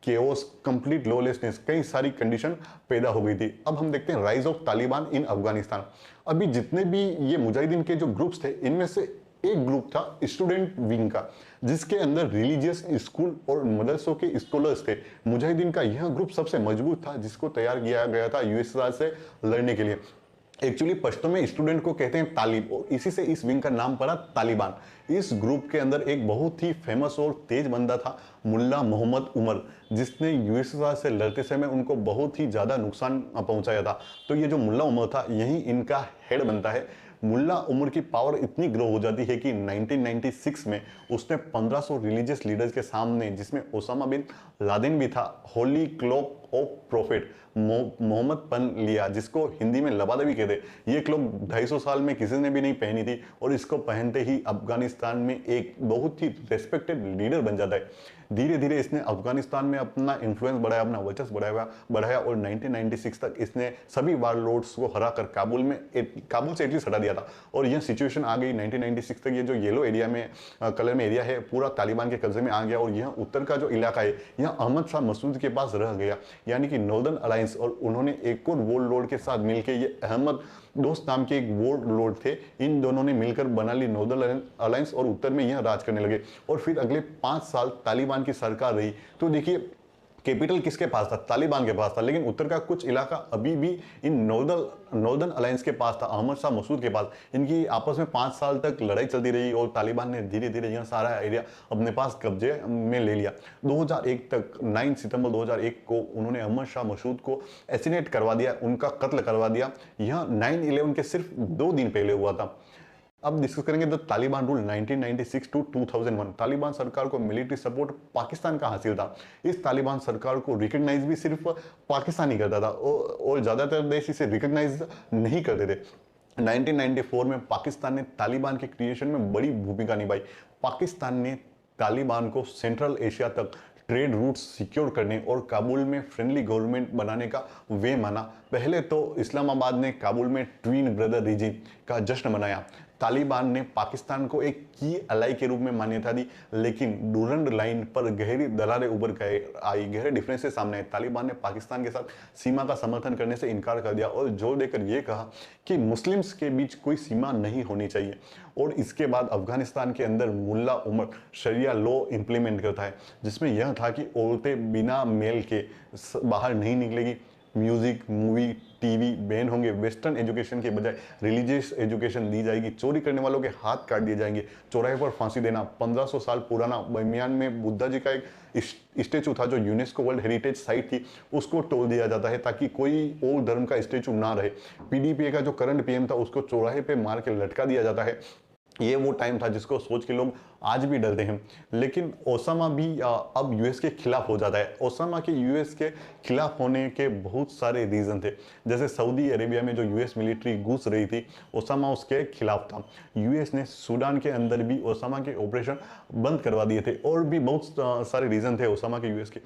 केओस, कंप्लीट लॉलेसनेस, कई सारी कंडीशन पैदा हो गई थी। अब हम देखते हैं राइज ऑफ तालिबान इन अफगानिस्तान। अभी जितने भी ये मुजाहिदीन के जो ग्रुप्स थे, इनमें से एक ग्रुप था स्टूडेंट विंग का, जिसके अंदर रिलीजियस स्कूल और मदरसों के स्कॉलर्स थे। मुजाहिदीन का यह ग्रुप सबसे मजबूत था, जिसको तैयार किया गया था यूएसएसआर से लड़ने के लिए। एक्चुअली पश्तो में स्टूडेंट को कहते हैं तालिब, और इसी से इस विंग का नाम पड़ा तालिबान। इस ग्रुप के अंदर एक बहुत ही फेमस और तेज बंदा था, मुल्ला मोहम्मद उमर, जिसने यूएसएसआर से लड़ते समय उनको बहुत ही ज्यादा नुकसान पहुंचाया था। तो ये जो मुल्ला उमर था, यही इनका हेड बनता है। मुल्ला उमर की पावर इतनी ग्रो हो जाती है कि 1996 में उसने 1500 रिलीजियस लीडर्स के सामने, जिसमें ओसामा बिन लादेन भी था, holy cloak of Prophet Muhammad पन लिया, जिसको हिंदी में लबादबी कहते। ये क्लॉक 250 साल में किसी ने भी नहीं पहनी थी, और इसको पहनते ही अफगानिस्तान में एक बहुत ही रेस्पेक्टेड लीडर बन जाता है। धीरे धीरे इसने अफगानिस्तान में अपना इन्फ्लुएंस बढ़ाया, अपना वर्चस्व बढ़ाया, और 1996 तक इसने सभी वारलॉर्ड्स को हराकर काबुल से एटलीस्ट हटा दिया था। और यह सिचुएशन आ गई 1996 तक, ये जो येलो एरिया में कलर में एरिया है, पूरा तालिबान के कब्जे में आ गया, और यह उत्तर का जो इलाका है, यह अहमद शाह मसूद के पास रह गया, यानी कि नॉर्दर्न अलायंस। और उन्होंने एक और वॉर लॉर्ड के साथ मिलकर, ये अहमद दोस्त नाम के एक वॉर लॉर्ड थे, इन दोनों ने मिलकर बना ली नॉर्दर्न अलायंस, और उत्तर में यह राज करने लगे। और फिर अगले 5 साल तालिबान की सरकार रही। तो देखिए, कैपिटल किसके पास था? तालिबान के पास था, लेकिन उत्तर का कुछ इलाका अभी भी इन नॉर्दर्न अलायंस के पास था, अहमद शाह मसूद के पास। इनकी आपस में 5 साल तक लड़ाई चलती रही, और तालिबान ने धीरे धीरे यह सारा एरिया अपने पास कब्जे में ले लिया। 2001 तक 9 सितंबर 2001 को उन्होंने अहमद शाह मसूद को एसिनेट करवा दिया, उनका कत्ल करवा दिया। यह 9/11 के सिर्फ 2 दिन पहले हुआ था। अब डिस्कस करेंगे the Taliban rule 1996 to 2001। Taliban सरकार को मिलिट्री सपोर्ट पाकिस्तान का हासिल था। इस तालिबान सरकार को रिकॉग्नाइज भी सिर्फ पाकिस्तान ही करता था, और ज्यादातर देश इसे रिकॉग्नाइज नहीं करते थे। 1994 में पाकिस्तान ने तालिबान के क्रिएशन में बड़ी भूमिका निभाई। पाकिस्तान ने तालिबान को सेंट्रल एशिया तक ट्रेड रूट्स सिक्योर करने और काबुल में फ्रेंडली गवर्नमेंट बनाने का वे माना। पहले तो इस्लामाबाद ने काबुल में ट्विन ब्रदर रिजिम का जश्न मनाया। तालिबान ने पाकिस्तान को एक की अलाई के रूप में मान्यता दी, लेकिन डूरंड लाइन पर गहरी दरारें उभर आई, गहरे डिफरेंसेस सामने आए। तालिबान ने पाकिस्तान के साथ सीमा का समर्थन करने से इनकार कर दिया और जोर देकर यह कहा कि मुस्लिम्स के बीच कोई सीमा नहीं होनी चाहिए। और इसके बाद अफगानिस्तान के अंदर मुल्ला उमर शरिया लॉ इंप्लीमेंट करता है, जिसमें यह था कि औरतें बिना मेल के बाहर नहीं निकलेगी, म्यूजिक, मूवी, टीवी बैन होंगे, वेस्टर्न एजुकेशन के बजाय रिलीजियस एजुकेशन दी जाएगी, चोरी करने वालों के हाथ काट दिए जाएंगे, चौराहे पर फांसी देना, 1500 साल पुराना बमियान में बुद्धा जी का एक स्टेचू था जो यूनेस्को वर्ल्ड हेरिटेज साइट थी, उसको तोड़ दिया जाता है ताकि कोई और धर्म का स्टेचू ना रहे। पीडीपीए का जो करंट पीएम था उसको चौराहे पे मार के लटका दिया जाता है। ये वो टाइम था जिसको सोच के लोग आज भी डरते हैं। लेकिन ओसामा भी अब यूएस के खिलाफ हो जाता है। ओसामा के यूएस के खिलाफ होने के बहुत सारे रीजन थे, जैसे सऊदी अरेबिया में जो यूएस मिलिट्री घुस रही थी, ओसामा उसके खिलाफ था। यूएस ने सूडान के अंदर भी ओसामा के ऑपरेशन बंद करवा दिए थे, और भी बहुत सारे रीजन थे ओसामा के यूएस के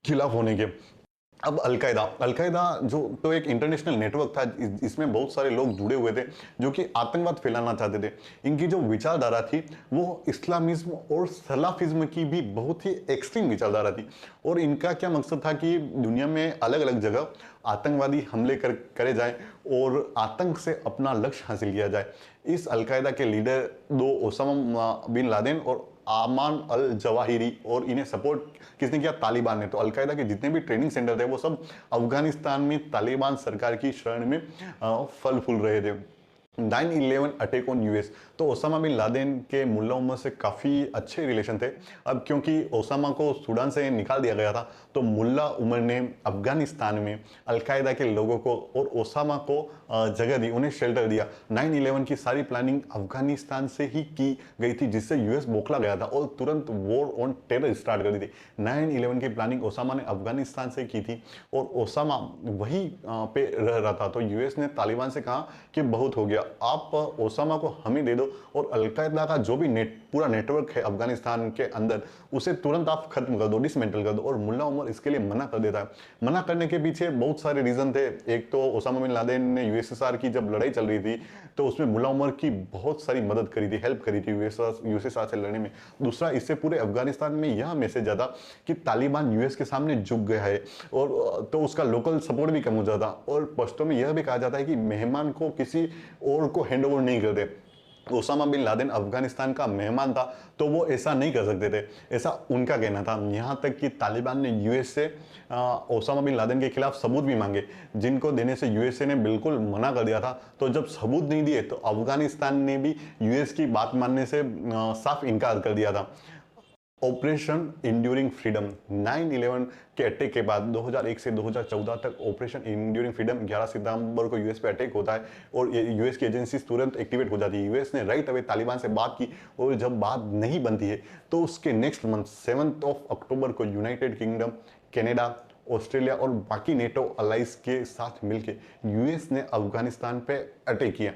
खिलाफ होने के। अब अलकायदा जो तो एक इंटरनेशनल नेटवर्क था, इसमें बहुत सारे लोग जुड़े हुए थे जो कि आतंकवाद फैलाना चाहते थे। इनकी जो विचारधारा थी वो इस्लामिज्म और सलाफिज्म की भी बहुत ही एक्सट्रीम विचारधारा थी। और इनका क्या मकसद था कि दुनिया में अलग अलग जगह आतंकवादी हमले करे जाए और आतंक से अपना लक्ष्य हासिल किया जाए। इस अलकायदा के लीडर दो ओसामा बिन लादेन और आमान अल जवाहिरी, और इन्हें सपोर्ट किसने किया? तालिबान ने। तो अलकायदा के जितने भी ट्रेनिंग सेंटर थे वो सब अफगानिस्तान में तालिबान सरकार की शरण में फल फूल रहे थे। 9/11 अटैक ऑन यूएस, तो ओसामा बिन लादेन के मुल्ला उमर से काफ़ी अच्छे रिलेशन थे। अब क्योंकि ओसामा को सूडान से निकाल दिया गया था, तो मुल्ला उमर ने अफगानिस्तान में अलकायदा के लोगों को और ओसामा को जगह दी, उन्हें शेल्टर दिया। 9/11 की सारी प्लानिंग अफगानिस्तान से ही की गई थी, जिससे यूएस बौखला गया था और तुरंत वॉर ऑन टेरर स्टार्ट कर दी थी। 9/11 की प्लानिंग ओसामा ने अफगानिस्तान से की थी और ओसामा वहीं पे रह रहा था। तो यूएस ने तालिबान से कहा कि बहुत हो गया, आप ओसामा को हमें दे दो, और अलकायदा का जो भी पूरा नेटवर्क है अफगानिस्तान के अंदर उसे तुरंत आप खत्म कर दो, डिसमेंटल कर दो। और मुल्ला उमर इसके लिए मना कर देता है। मना करने के पीछे बहुत सारे रीजन थे। एक तो ओसामा बिन लादेन ने यूएसएसआर की जब लड़ाई चल रही थी तो उसमें मुल्ला उमर की बहुत सारी मदद करी थी, हेल्प करी थी यूएसएसआर से लड़ने में। दूसरा, इससे पूरे अफगानिस्तान में यह मैसेज आता कि तालिबान यूएस के सामने झुक गया है, और तो उसका लोकल सपोर्ट भी कम हो जाता। और पश्तो में यह भी कहा जाता है कि मेहमान को किसी और को हैंड ओवर नहीं करते। ओसामा बिन लादेन अफगानिस्तान का मेहमान था, तो वो ऐसा नहीं कर सकते थे, ऐसा उनका कहना था। यहाँ तक कि तालिबान ने यूएस से ओसामा बिन लादेन के खिलाफ सबूत भी मांगे, जिनको देने से यूएसए ने बिल्कुल मना कर दिया था। तो जब सबूत नहीं दिए तो अफगानिस्तान ने भी यूएस की बात मानने से साफ इनकार कर दिया था। ऑपरेशन इंड्यूरिंग फ्रीडम, 9/11 के अटैक के बाद 2001 से 2014 तक ऑपरेशन इंड्यूरिंग फ्रीडम, 11 सितंबर को यूएस पे अटैक होता है और यूएस की एजेंसी तुरंत एक्टिवेट हो जाती है। यूएस ने राइट अवे तालिबान से बात की, और जब बात नहीं बनती है तो उसके नेक्स्ट मंथ 7 अक्टूबर को यूनाइटेड किंगडम, कनाडा, ऑस्ट्रेलिया और बाकी नेटो अलाइज के साथ मिलकर यूएस ने अफगानिस्तान पे अटैक किया।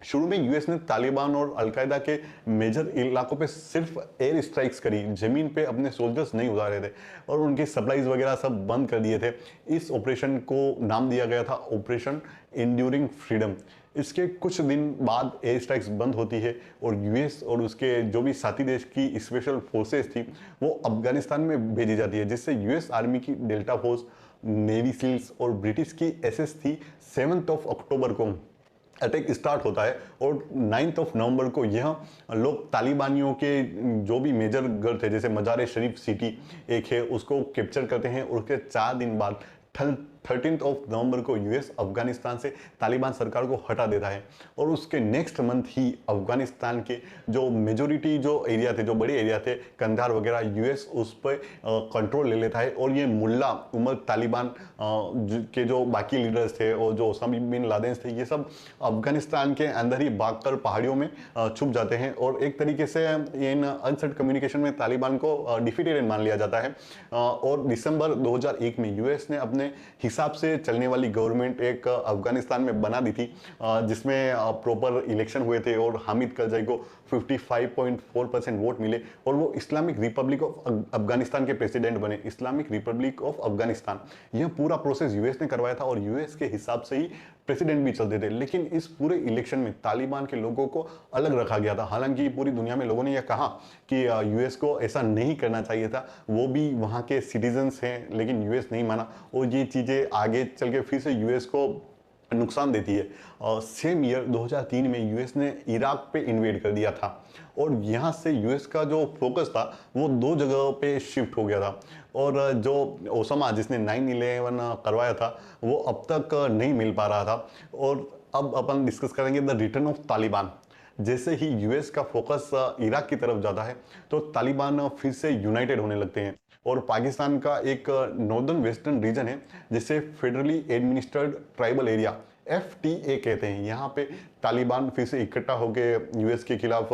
शुरू में यूएस ने तालिबान और अलकायदा के मेजर इलाकों पे सिर्फ एयर स्ट्राइक्स करी, जमीन पे अपने सोल्जर्स नहीं उतारे थे, और उनकी सप्लाईज वगैरह सब बंद कर दिए थे। इस ऑपरेशन को नाम दिया गया था ऑपरेशन इंड्यूरिंग फ्रीडम। इसके कुछ दिन बाद एयर स्ट्राइक्स बंद होती है और यूएस और उसके जो भी साथी देश की स्पेशल फोर्सेस थी वो अफगानिस्तान में भेजी जाती है, जिससे यूएस आर्मी की डेल्टा फोर्स, नेवी सील्स और ब्रिटिश की एसएस थी। 7 अक्टूबर को अटैक स्टार्ट होता है और 9 नवंबर को यह लोग तालिबानियों के जो भी मेजर घर थे, जैसे मजार शरीफ सिटी एक है, उसको कैप्चर करते हैं। और उसके 4 दिन बाद 13 नवंबर को यूएस अफगानिस्तान से तालिबान सरकार को हटा देता है, और उसके नेक्स्ट मंथ ही अफगानिस्तान के जो मेजोरिटी जो एरिया थे, जो बड़े एरिया थे, कंधार वगैरह, यूएस उस पर कंट्रोल ले लेता है। और ये मुल्ला उमर तालिबान के जो बाकी लीडर्स थे और जो ओसामा बिन लादेन थे, ये सब अफगानिस्तान के अंदर ही भागकर पहाड़ियों में छुप जाते हैं। और एक तरीके से इन अनसर्ट कम्युनिकेशन में तालिबान को डिफीटेड मान लिया जाता है। और दिसंबर 2001 में यूएस ने अपने हिसाब से चलने वाली गवर्नमेंट एक अफगानिस्तान में बना दी थी, जिसमें प्रॉपर इलेक्शन हुए थे और हामिद करजाई को 55.4% वोट मिले और वो इस्लामिक रिपब्लिक ऑफ अफगानिस्तान के प्रेसिडेंट बने। इस्लामिक रिपब्लिक ऑफ अफगानिस्तान, यह पूरा प्रोसेस यूएस ने करवाया था और यूएस के हिसाब से ही प्रेसिडेंट भी चलते थे, लेकिन इस पूरे इलेक्शन में तालिबान के लोगों को अलग रखा गया था। हालांकि पूरी दुनिया में लोगों ने यह कहा कि यूएस को ऐसा नहीं करना चाहिए था, वो भी वहाँ के सिटीजन्स हैं, लेकिन यूएस नहीं माना और ये चीज़ें आगे चल के फिर से यूएस को नुकसान देती है। सेम ईयर 2003 में यूएस ने इराक पे इन्वेड कर दिया था और यहाँ से यूएस का जो फोकस था वो दो जगहों पे शिफ्ट हो गया था। और जो ओसामा जिसने 9/11 करवाया था वो अब तक नहीं मिल पा रहा था। और अब अपन डिस्कस करेंगे द रिटर्न ऑफ तालिबान। जैसे ही यूएस का फोकस इराक की तरफ जाता है तो तालिबान फिर से यूनाइटेड होने लगते हैं और पाकिस्तान का एक नॉर्दर्न वेस्टर्न रीजन है जिसे federally administered tribal area FTA कहते हैं। यहाँ पे तालिबान फिर से इकट्ठा होकर यूएस के खिलाफ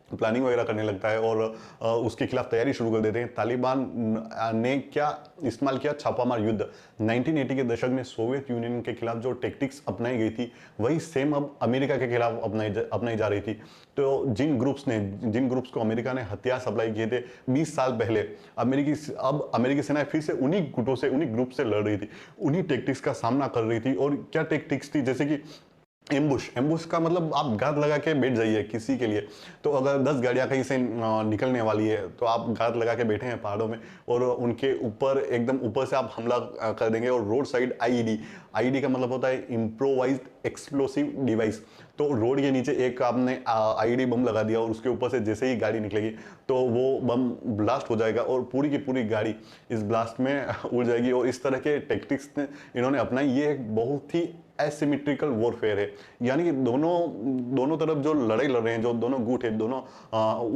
प्लानिंग वगैरह करने लगता है और उसके खिलाफ तैयारी शुरू कर देते हैं। तालिबान ने क्या इस्तेमाल किया, छापामार युद्ध। 1980 के दशक में सोवियत यूनियन के खिलाफ जो टेक्टिक्स अपनाई गई थी वही सेम अब अमेरिका के खिलाफ अपनाई जा रही थी। तो जिन ग्रुप्स को अमेरिका ने हथियार सप्लाई किए थे 20 साल पहले, अब अमेरिकी सेना फिर से उन्हीं ग्रुप से लड़ रही थी, उन्हीं टेक्टिक्स का सामना कर रही थी। और क्या टेक्टिक्स थी, जैसे कि एम्बुश का मतलब आप घात लगा के बैठ जाइए किसी के लिए। तो अगर 10 गाड़ियां कहीं से निकलने वाली है तो आप घात लगा के बैठे हैं पहाड़ों में और उनके ऊपर एकदम ऊपर से आप हमला कर देंगे। और रोड साइड आईईडी का मतलब होता है इम्प्रोवाइज्ड एक्सप्लोसिव डिवाइस। तो रोड के नीचे एक आपने आईईडी बम लगा दिया और उसके ऊपर से जैसे ही गाड़ी निकलेगी तो वो बम ब्लास्ट हो जाएगा और पूरी की पूरी गाड़ी इस ब्लास्ट में उड़ जाएगी। और इस तरह के टेक्टिक्स इन्होंने अपनाई। ये एक बहुत ही एसिमेट्रिकल वॉरफेयर है, यानी कि दोनों तरफ जो लड़ाई लड़ रहे हैं, जो दोनों गुट है, दोनों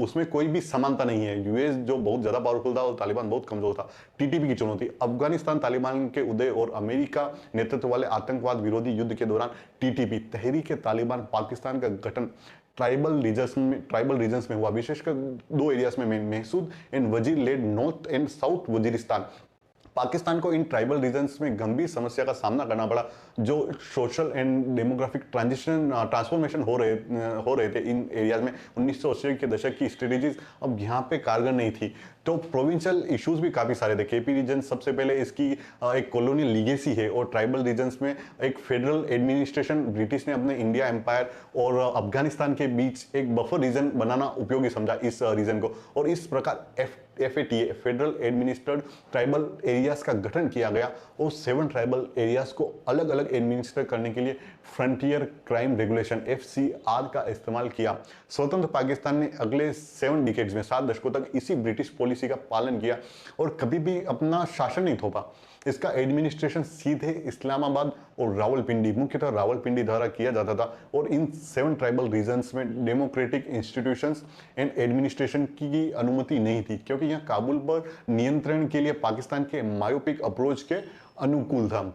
उसमें कोई भी समानता नहीं है। यूएस जो बहुत ज्यादा पावरफुल था और तालिबान बहुत कमजोर था। टीटीपी की चुनौती, अफगानिस्तान तालिबान के उदय और अमेरिका नेतृत्व वाले आतंकवाद विरोधी युद्ध के दौरान टीटीपी तहरीक तालिबान पाकिस्तान का गठन ट्राइबल रीजन्स में हुआ, विशेषकर दो एरियाज में, Mahsud and Wazir led north and south Waziristan. Pakistan को इन ट्राइबल रीजन्स में गंभीर समस्या का सामना करना पड़ा। जो सोशल एंड डेमोग्राफिक ट्रांसफॉर्मेशन हो रहे थे इन एरियाज में 1980 के दशक की स्ट्रेटेजीज अब यहाँ पे कारगर नहीं थी। तो प्रोविंशियल इश्यूज भी काफी सारे थे। केपी रीजन सबसे पहले इसकी एक कॉलोनियल लीगेसी है और ट्राइबल रीजन्स में एक फेडरल एडमिनिस्ट्रेशन ब्रिटिश ने अपने इंडिया एम्पायर और अफगानिस्तान के बीच एक बफर रीजन बनाना उपयोगी समझा इस रीजन को। और इस प्रकार FATA federal administered tribal areas का गठन किया गया और 7 ट्राइबल एरियाज को अलग अलग एडमिनिस्टर करने के लिए फ्रंटियर क्राइम रेगुलेशन FCR का इस्तेमाल किया। स्वतंत्र पाकिस्तान ने अगले 7 डिकेड्स में 7 दशकों तक इसी ब्रिटिश पॉलिसी का पालन किया और कभी भी अपना शासन नहीं थोपा। इसका एडमिनिस्ट्रेशन सीधे इस्लामाबाद और रावलपिंडी, मुख्यतः रावलपिंडी द्वारा किया जाता था। और इन 7 ट्राइबल रीजन्स में डेमोक्रेटिक इंस्टीट्यूशंस एंड एडमिनिस्ट्रेशन की अनुमति नहीं थी, क्योंकि यह काबुल पर नियंत्रण के लिए पाकिस्तान के मायोपिक अप्रोच के अनुकूल था।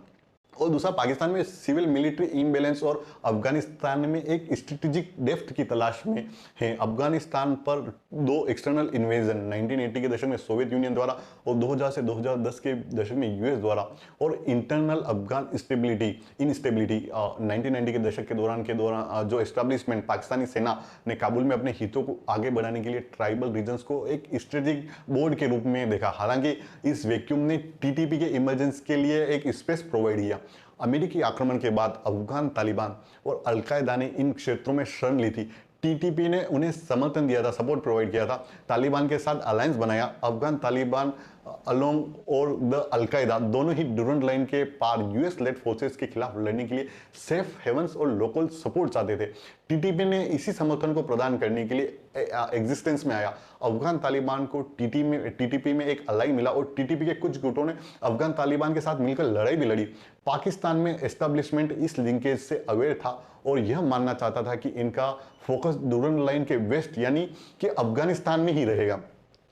और दूसरा, पाकिस्तान में सिविल मिलिट्री इम्बैलेंस और अफगानिस्तान में एक स्ट्रेटेजिक डेप्थ की तलाश में है। अफगानिस्तान पर 2 एक्सटर्नल इन्वेजन 1980 के दशक में सोवियत यूनियन द्वारा और 2000 से 2010 के दशक में यूएस द्वारा, और इंटरनल अफगान इनस्टेबिलिटी 1990 के दशक के दौरान जो एस्टेब्लिशमेंट पाकिस्तानी सेना ने काबुल में अपने हितों को आगे बढ़ाने के लिए ट्राइबल रीजन्स को एक स्ट्रेटेजिक बोर्ड के रूप में देखा। हालांकि इस वैक्यूम ने टीटीपी के इमरजेंस के लिए एक स्पेस प्रोवाइड किया। अमेरिकी आक्रमण के बाद अफगान तालिबान और अलकायदा ने इन क्षेत्रों में शरण ली थी। टीटीपी ने उन्हें समर्थन दिया था, सपोर्ट प्रोवाइड किया था, तालिबान के साथ अलायंस बनाया। अफगान तालिबान अलोंग और द अलकायदा दोनों ही ड्यूरेंट लाइन के पार यूएस लेड फोर्सेस के खिलाफ लड़ने के लिए सेफ हेवंस और लोकल सपोर्ट चाहते थे। टीटीपी ने इसी समर्थन को प्रदान करने के लिए एग्जिस्टेंस में आया। अफगान तालिबान को टीटीपी में एक अलाई मिला और टीटीपी के कुछ गुटों ने अफगान तालिबान के साथ मिलकर लड़ाई भी लड़ी। पाकिस्तान में एस्टेब्लिशमेंट इस लिंकेज से अवेयर था और यह मानना चाहता था कि इनका फोकस ड्यूरेंट लाइन के वेस्ट यानी कि अफगानिस्तान में ही रहेगा।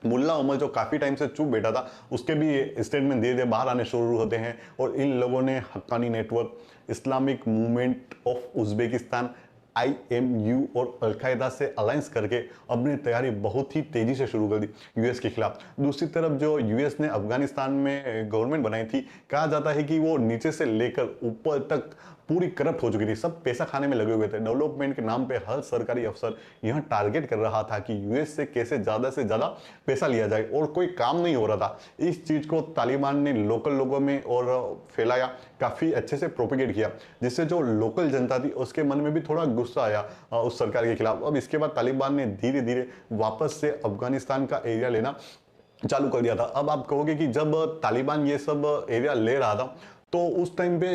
मुल्ला उमर जो काफी टाइम से चुप बैठा था, उसके भी स्टेटमेंट धीरे धीरे बाहर आने शुरू होते हैं और इन लोगों ने Haqqani network, Islamic movement of Uzbekistan, IMU और अलकायदा से अलायंस करके अपनी तैयारी बहुत ही तेजी से शुरू कर दी यूएस के खिलाफ। दूसरी तरफ जो यूएस ने अफगानिस्तान में गवर्नमेंट बनाई थी, कहा जाता है कि वो नीचे से लेकर ऊपर तक पूरी करप्ट हो चुकी थी, सब पैसा खाने में लगे हुए थे। डेवलपमेंट के नाम पे हर सरकारी अफसर यह टारगेट कर रहा था कि यूएस से कैसे ज्यादा पैसा लिया जाए, और कोई काम नहीं हो रहा था। इस चीज को तालिबान ने लोकल लोगों में और फैलाया, काफी अच्छे से प्रोपिगेट किया, जिससे जो लोकल जनता थी उसके मन में भी थोड़ा गुस्सा आया उस सरकार के खिलाफ। अब इसके बाद तालिबान ने धीरे धीरे वापस से अफगानिस्तान का एरिया लेना चालू कर दिया था। अब आप कहोगे कि जब तालिबान ये सब एरिया ले रहा था तो उस टाइम पे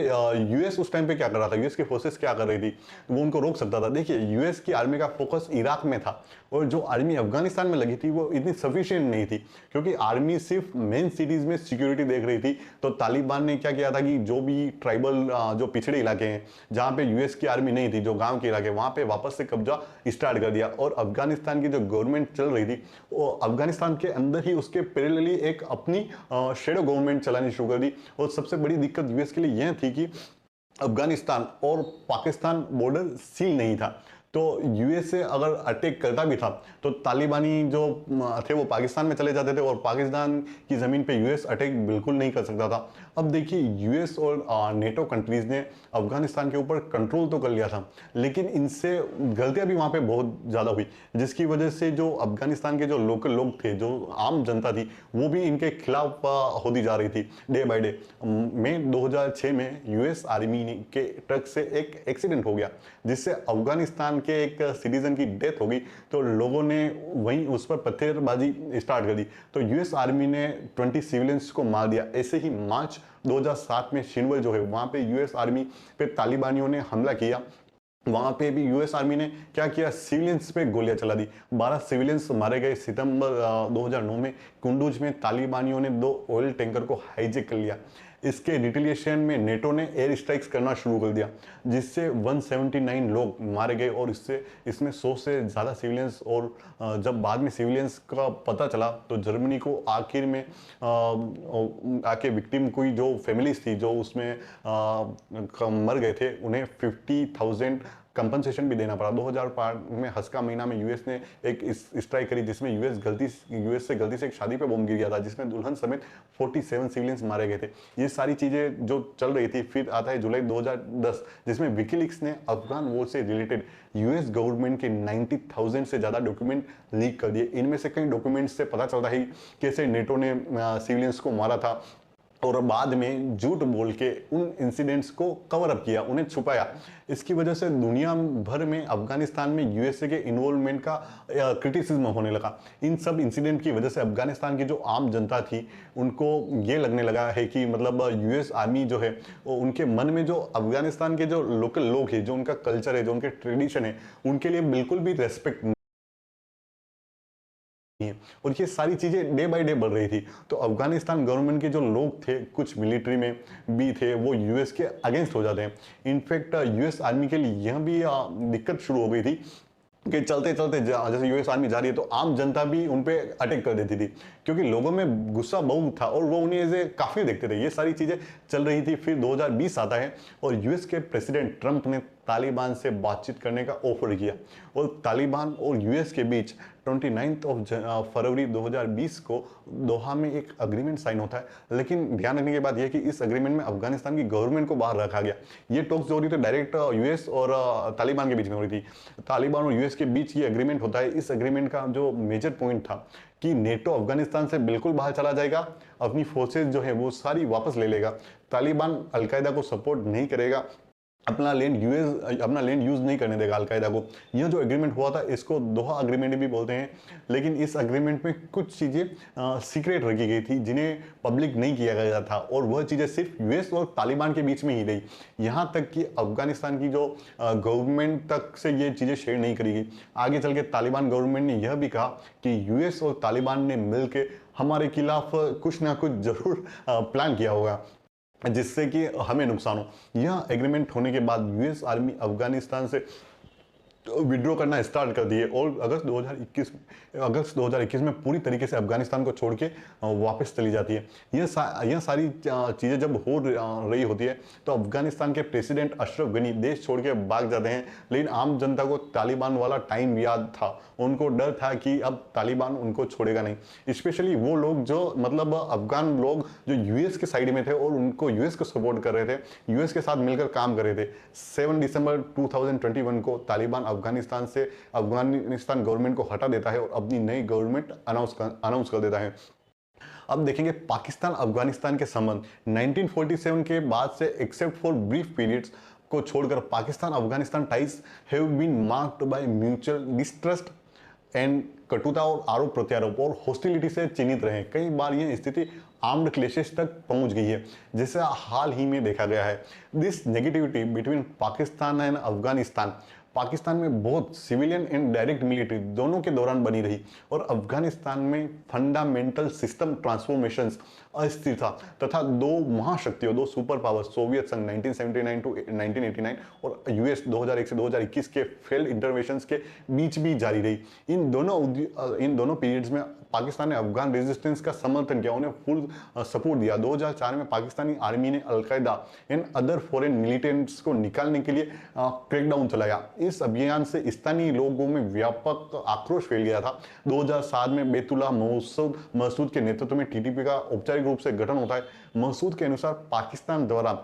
यूएस उस टाइम पे क्या कर रहा था, यूएस की फोर्सेस क्या कर रही थी, वो उनको रोक सकता था। देखिए, यूएस की आर्मी का फोकस इराक में था, और जो आर्मी अफगानिस्तान में लगी थी वो इतनी सफिशिएंट नहीं थी, क्योंकि आर्मी सिर्फ मेन सिटीज में सिक्योरिटी देख रही थी। तो तालिबान ने क्या किया था कि जो भी ट्राइबल जो पिछड़े इलाके हैं जहाँ पे यूएस की आर्मी नहीं थी, जो गाँव के इलाके, वहाँ पे वापस से कब्जा स्टार्ट कर दिया। और अफगानिस्तान की जो गवर्नमेंट चल रही थी, वो अफगानिस्तान के अंदर ही उसके पैरेलली एक अपनी शेडो गवर्नमेंट चलानी शुरू कर दी। और सबसे बड़ी दिक्कत यूएस के लिए यह थी कि अफगानिस्तान और पाकिस्तान बॉर्डर सील नहीं था। तो यूएसए अगर अटैक करता भी था तो तालिबानी जो थे वो पाकिस्तान में चले जाते थे, और पाकिस्तान की ज़मीन पे यूएस अटैक बिल्कुल नहीं कर सकता था। अब देखिए, यूएस और नेटो कंट्रीज़ ने अफगानिस्तान के ऊपर कंट्रोल तो कर लिया था, लेकिन इनसे गलतियां भी वहाँ पे बहुत ज़्यादा हुई, जिसकी वजह से जो अफगानिस्तान के जो लोकल लोग थे, जो आम जनता थी, वो भी इनके खिलाफ होती जा रही थी डे बाय डे। मई 2006 में यूएस आर्मी के ट्रक से एक एक्सीडेंट हो गया, जिससे अफगानिस्तान के एक सिटीजन की डेथ हो गई। तो लोगों ने वहीं उस पर पत्थरबाजी स्टार्ट कर दी। तो यूएस आर्मी ने 20 सिविलियंस को मार दिया। ऐसे ही मार्च 2007 में शिनवल जो है, वहां पे यूएस आर्मी पे तालिबानियों ने हमला किया। वहां पे भी यूएस आर्मी ने क्या किया, सिविलियंस पे गोलियां चला दी। 12 सिविलियंस मारे गए। सितंबर 2009 में कुंडूज में तालिबानियों ने 2 ऑयल टैंकर को हाईजेक कर लिया। इसके रिटेलिएशन में नेटो ने एयर स्ट्राइक्स करना शुरू कर दिया, जिससे 179 लोग मारे गए, और इसमें 100 से ज़्यादा सिविलियंस। और जब बाद में सिविलियंस का पता चला तो जर्मनी को आखिर में आके विक्टिम कोई जो फैमिलीज थी जो उसमें मर गए थे, उन्हें 50,000 कंपनसेशन भी देना पड़ा। 2005 में हज का महीना में यूएस ने एक स्ट्राइक करी, जिसमें यूएस से गलती से एक शादी पे बम गिर गया था, जिसमें दुल्हन समेत 47 सिविलियंस मारे गए थे। ये सारी चीजें जो चल रही थी। फिर आता है जुलाई 2010, जिसमें विकीलीक्स ने अफगान वॉर से रिलेटेड यूएस गवर्नमेंट के 90,000 से ज्यादा डॉक्यूमेंट लीक कर दिए। इनमें से कई डॉक्यूमेंट से पता चलता है कैसे नेटो ने सिविलियंस को मारा था, और बाद में झूठ बोल के उन इंसिडेंट्स को कवर अप किया, उन्हें छुपाया। इसकी वजह से दुनिया भर में अफगानिस्तान में यूएसए के इन्वॉल्वमेंट का क्रिटिसिज्म होने लगा। इन सब इंसिडेंट की वजह से अफगानिस्तान की जो आम जनता थी, उनको ये लगने लगा है कि मतलब यूएस आर्मी जो है, उनके मन में जो अफगानिस्तान के जो लोकल लोग हैं, जो उनका कल्चर है, जो उनके ट्रेडिशन है, उनके लिए बिल्कुल भी रेस्पेक्ट। और ये सारी चीजें डे बाय डे बढ़ रही थी। तो अफगानिस्तान गवर्नमेंट के जो लोग थे, कुछ मिलिट्री में भी थे, वो यूएस के अगेंस्ट हो जाते हैं। इनफैक्ट यूएस आर्मी के लिए यह भी दिक्कत शुरू हो गई थी कि चलते चलते जैसे यूएस आर्मी जा रही है तो आम जनता भी उन पे अटैक कर देती थी, क्योंकि लोगों में गुस्सा बहुत था और वो उन्हें ऐसे काफी देखते थे। ये सारी चीजें चल रही थी। फिर 2020 आता है और यूएस के प्रेसिडेंट ट्रंप ने तालिबान से बातचीत करने का ऑफर किया, और तालिबान और यूएस के बीच 29 फरवरी 2020 को दोहा में एक अग्रीमेंट साइन होता है। लेकिन ध्यान रखने की बात यह कि इस अग्रीमेंट में अफगानिस्तान की गवर्नमेंट को बाहर रखा गया। ये टॉक्स जो हो रही थी डायरेक्ट यूएस और तालिबान के बीच में हो रही थी। तालिबान और यूएस के बीच ये अग्रीमेंट होता है। इस अग्रीमेंट का जो मेजर पॉइंट था कि नेटो अफगानिस्तान से बिल्कुल बाहर चला जाएगा, अपनी फोर्सेज जो है वो सारी वापस ले लेगा, तालिबान अलकायदा को सपोर्ट नहीं करेगा, अपना लैंड यूज नहीं करने देगा अलकायदा को। यह जो एग्रीमेंट हुआ था इसको दोहा एग्रीमेंट भी बोलते हैं। लेकिन इस एग्रीमेंट में कुछ चीजें सीक्रेट रखी गई थी जिन्हें पब्लिक नहीं किया गया था, और वह चीजें सिर्फ यूएस और तालिबान के बीच में ही रही। यहाँ तक कि अफगानिस्तान की जो गवर्नमेंट तक से ये चीजें शेयर नहीं करी गई। आगे चल के तालिबान गवर्नमेंट ने यह भी कहा कि यूएस और तालिबान ने मिलकर हमारे खिलाफ कुछ ना कुछ जरूर प्लान किया होगा जिससे कि हमें नुकसान हो। यह एग्रीमेंट होने के बाद यूएस आर्मी अफगानिस्तान से विड्रॉ करना स्टार्ट कर दिए और अगस्त 2021 में पूरी तरीके से अफगानिस्तान को छोड़ के वापस चली जाती है। यह सारी चीज़ें जब हो रही होती है तो अफगानिस्तान के प्रेसिडेंट अशरफ गनी देश छोड़ के भाग जाते हैं, लेकिन आम जनता को तालिबान वाला टाइम याद था, उनको डर था कि अब तालिबान उनको छोड़ेगा नहीं। स्पेशली वो लोग जो मतलब अफगान लोग जो यूएस के साइड में थे और उनको यूएस को सपोर्ट कर रहे थे, यूएस के साथ मिलकर काम कर रहे थे। 7 दिसंबर 2021 को तालिबान अफगानिस्तान से अफगानिस्तान गवर्नमेंट को हटा देता है और अपनी नई गवर्नमेंट अनाउंस कर देता है। अब देखेंगे पाकिस्तान अफगानिस्तान के संबंध 1947 के बाद से एक्सेप्ट फॉर ब्रीफ पीरियड्स को छोड़कर Pakistan Afghanistan ties have been marked by mutual distrust and कटुता और आरोप प्रत्यारोप और हॉस्टिलिटी से चिन्हित रहे। कई बार यह स्थिति आर्म्ड क्लेशेस तक पहुंच गई है, जैसे हाल ही में देखा गया है। This negativity between Pakistan and Afghanistan Pakistan में बहुत सिविलियन एंड डायरेक्ट मिलिट्री दोनों के दौरान बनी रही और अफगानिस्तान में फंडामेंटल सिस्टम ट्रांसफॉर्मेशंस अस्थिरता तथा दो महाशक्तियों, दो सुपर पावर सोवियत संघ 1979 टू 1989 और यूएस 2001 से 2021 के फेल्ड इंटरवेंशंस के बीच भी जारी रही। इन दोनों पीरियड्स में पाकिस्तान ने अफगान रेजिस्टेंस का समर्थन किया, उन्हें फुल सपोर्ट दिया। 2004 में पाकिस्तानी आर्मी ने al Qaeda and other foreign militants को निकालने के लिए क्रैकडाउन चलाया। इस अभियान से स्थानीय लोगों में व्यापक आक्रोश फैल गया था। 2007 में बैतुल्लाह मसूद के नेतृत्व में टीटीपी का औपचारिक रूप से गठन होता है। मसूद के अनुसार पाकिस्तान द्वारा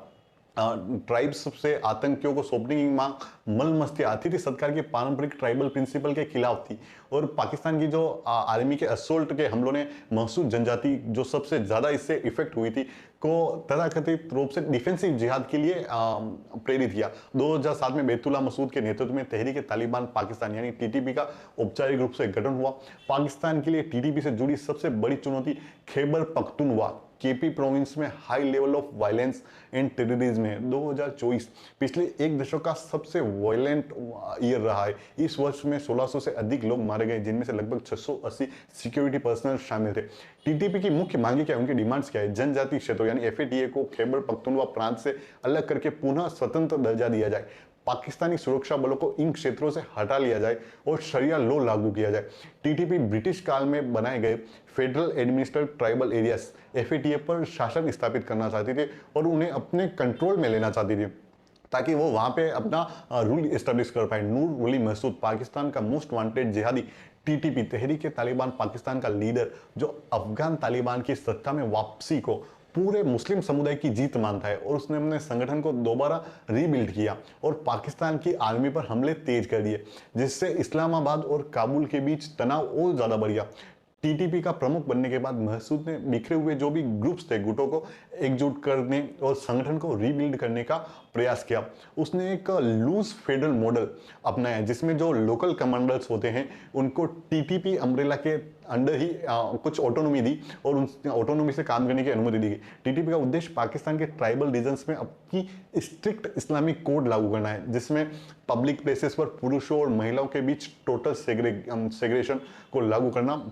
ट्राइब्स से आतंकियों को सौंपने की मांग मलमस्ती आतिथ्य सत्कार के पारंपरिक ट्राइबल प्रिंसिपल के खिलाफ थी और पाकिस्तान की जो आर्मी के असोल्ट के हमलों ने मसूद जनजाति जो सबसे ज्यादा इससे इफेक्ट हुई थी को तथाकथित रूप से डिफेंसिव जिहाद के लिए प्रेरित किया। 2007 में बैतुल्लाह मसूद के नेतृत्व में तहरीक तालिबान पाकिस्तान यानी टीटीपी का औपचारिक रूप से गठन हुआ। पाकिस्तान के लिए टीटीपी से जुड़ी सबसे बड़ी चुनौती खैबर पख्तूनख्वा केपी प्रोविंस में high level of violence and terrorism है। 2024 पिछले एक दशक का सबसे वायलेंट ईयर रहा है। इस वर्ष में 1600 से अधिक लोग मारे गए, जिनमें से लगभग 680 सिक्योरिटी पर्सनल शामिल थे। टीटीपी की मुख्य मांगे क्या है, उनकी डिमांड्स क्या है? जनजातीय क्षेत्रों यानी एफएटीए को खैबर पख्तूनख्वा प्रांत से अलग करके पुनः स्वतंत्र दर्जा दिया जाए, पाकिस्तानी सुरक्षा बलों को इन क्षेत्रों से हटा लिया जाए और शरिया लॉ लागू किया जाए। टीटीपी ब्रिटिश काल में बनाए गए फेडरल एडमिनिस्ट्रेटेड ट्राइबल एरियाज एफएटीए पर शासन स्थापित करना चाहती थी और उन्हें अपने कंट्रोल में लेना चाहती थी ताकि वो वहां पे अपना रूल एस्टेब्लिश कर पाए। नूर वली मसूद पाकिस्तान का मोस्ट वांटेड जिहादी टीटीपी तहरीक तालिबान पाकिस्तान का लीडर जो अफगान तालिबान की सत्ता में वापसी को पूरे मुस्लिम समुदाय की जीत मानता है और उसने अपने संगठन को दोबारा रीबिल्ड किया और पाकिस्तान की आर्मी पर हमले तेज कर दिए, जिससे इस्लामाबाद और काबुल के बीच तनाव और ज्यादा बढ़ गया। टीटीपी का प्रमुख बनने के बाद मसूद ने बिखरे हुए जो भी ग्रुप्स थे, गुटों को एकजुट करने और संगठन को रीबिल्ड करने का प्रयास किया। उसने एक लूज फेडरल मॉडल अपनाया जिसमें जो लोकल कमांडर्स होते हैं उनको टीटीपी अम्ब्रेला के अंडर ही कुछ ऑटोनॉमी दी और उन ऑटोनॉमी से काम करने की अनुमति दी गई। टीटीपी का उद्देश्य पाकिस्तान के ट्राइबल रीजन्स में अपनी स्ट्रिक्ट इस्लामिक कोड लागू करना है, जिसमें पब्लिक प्लेसेस पर पुरुषों और महिलाओं के बीच टोटल सेग्रेशन को लागू करना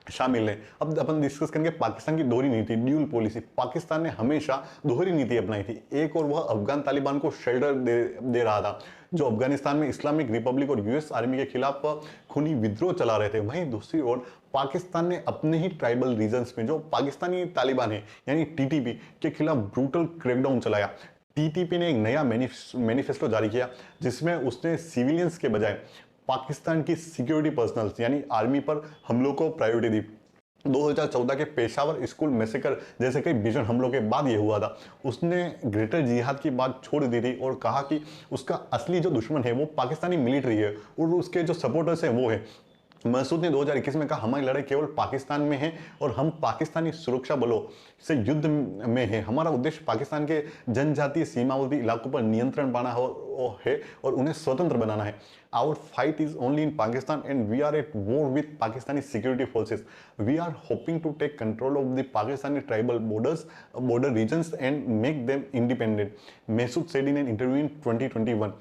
शामिल है। अब अपन डिस्कस करेंगे पाकिस्तान की दोहरी नीति, ड्यूल पॉलिसी। पाकिस्तान ने हमेशा दोहरी नीति अपनाई थी। एक और वह अफगान तालिबान को शेल्टर दे रहा था जो अफगानिस्तान में इस्लामिक रिपब्लिक और यूएस आर्मी के खिलाफ खूनी विद्रोह चला रहे थे। वहीं दूसरी ओर पाकिस्तान ने अपने ही ट्राइबल रीजन्स में जो पाकिस्तानी तालिबान है यानी टीटीपी के खिलाफ ब्रूटल क्रैकडाउन चलाया। टीटीपी ने एक नया मैनिफेस्टो जारी किया जिसमें उसने सिविलियंस के बजाय पाकिस्तान की सिक्योरिटी पर्सनल्स यानी आर्मी पर हमलों को प्रायोरिटी दी। 2014 के पेशावर स्कूल मैसेकर जैसे कई भीषण हमलों के बाद यह हुआ था। उसने ग्रेटर जिहाद की बात छोड़ दी थी और कहा कि उसका असली जो दुश्मन है वो पाकिस्तानी मिलिट्री है और उसके जो सपोर्टर्स हैं वो है। मसूद ने 2021 में कहा, हमारी लड़ाई केवल पाकिस्तान में है और हम पाकिस्तानी सुरक्षा बलों से युद्ध में है। हमारा उद्देश्य पाकिस्तान के जनजातीय सीमावर्ती इलाकों पर नियंत्रण पाना है और उन्हें स्वतंत्र बनाना है। Our fight is only in Pakistan and we are at war with Pakistani security forces. We are hoping to take control of the Pakistani tribal border regions and make them independent. Masood said in an interview in 2021.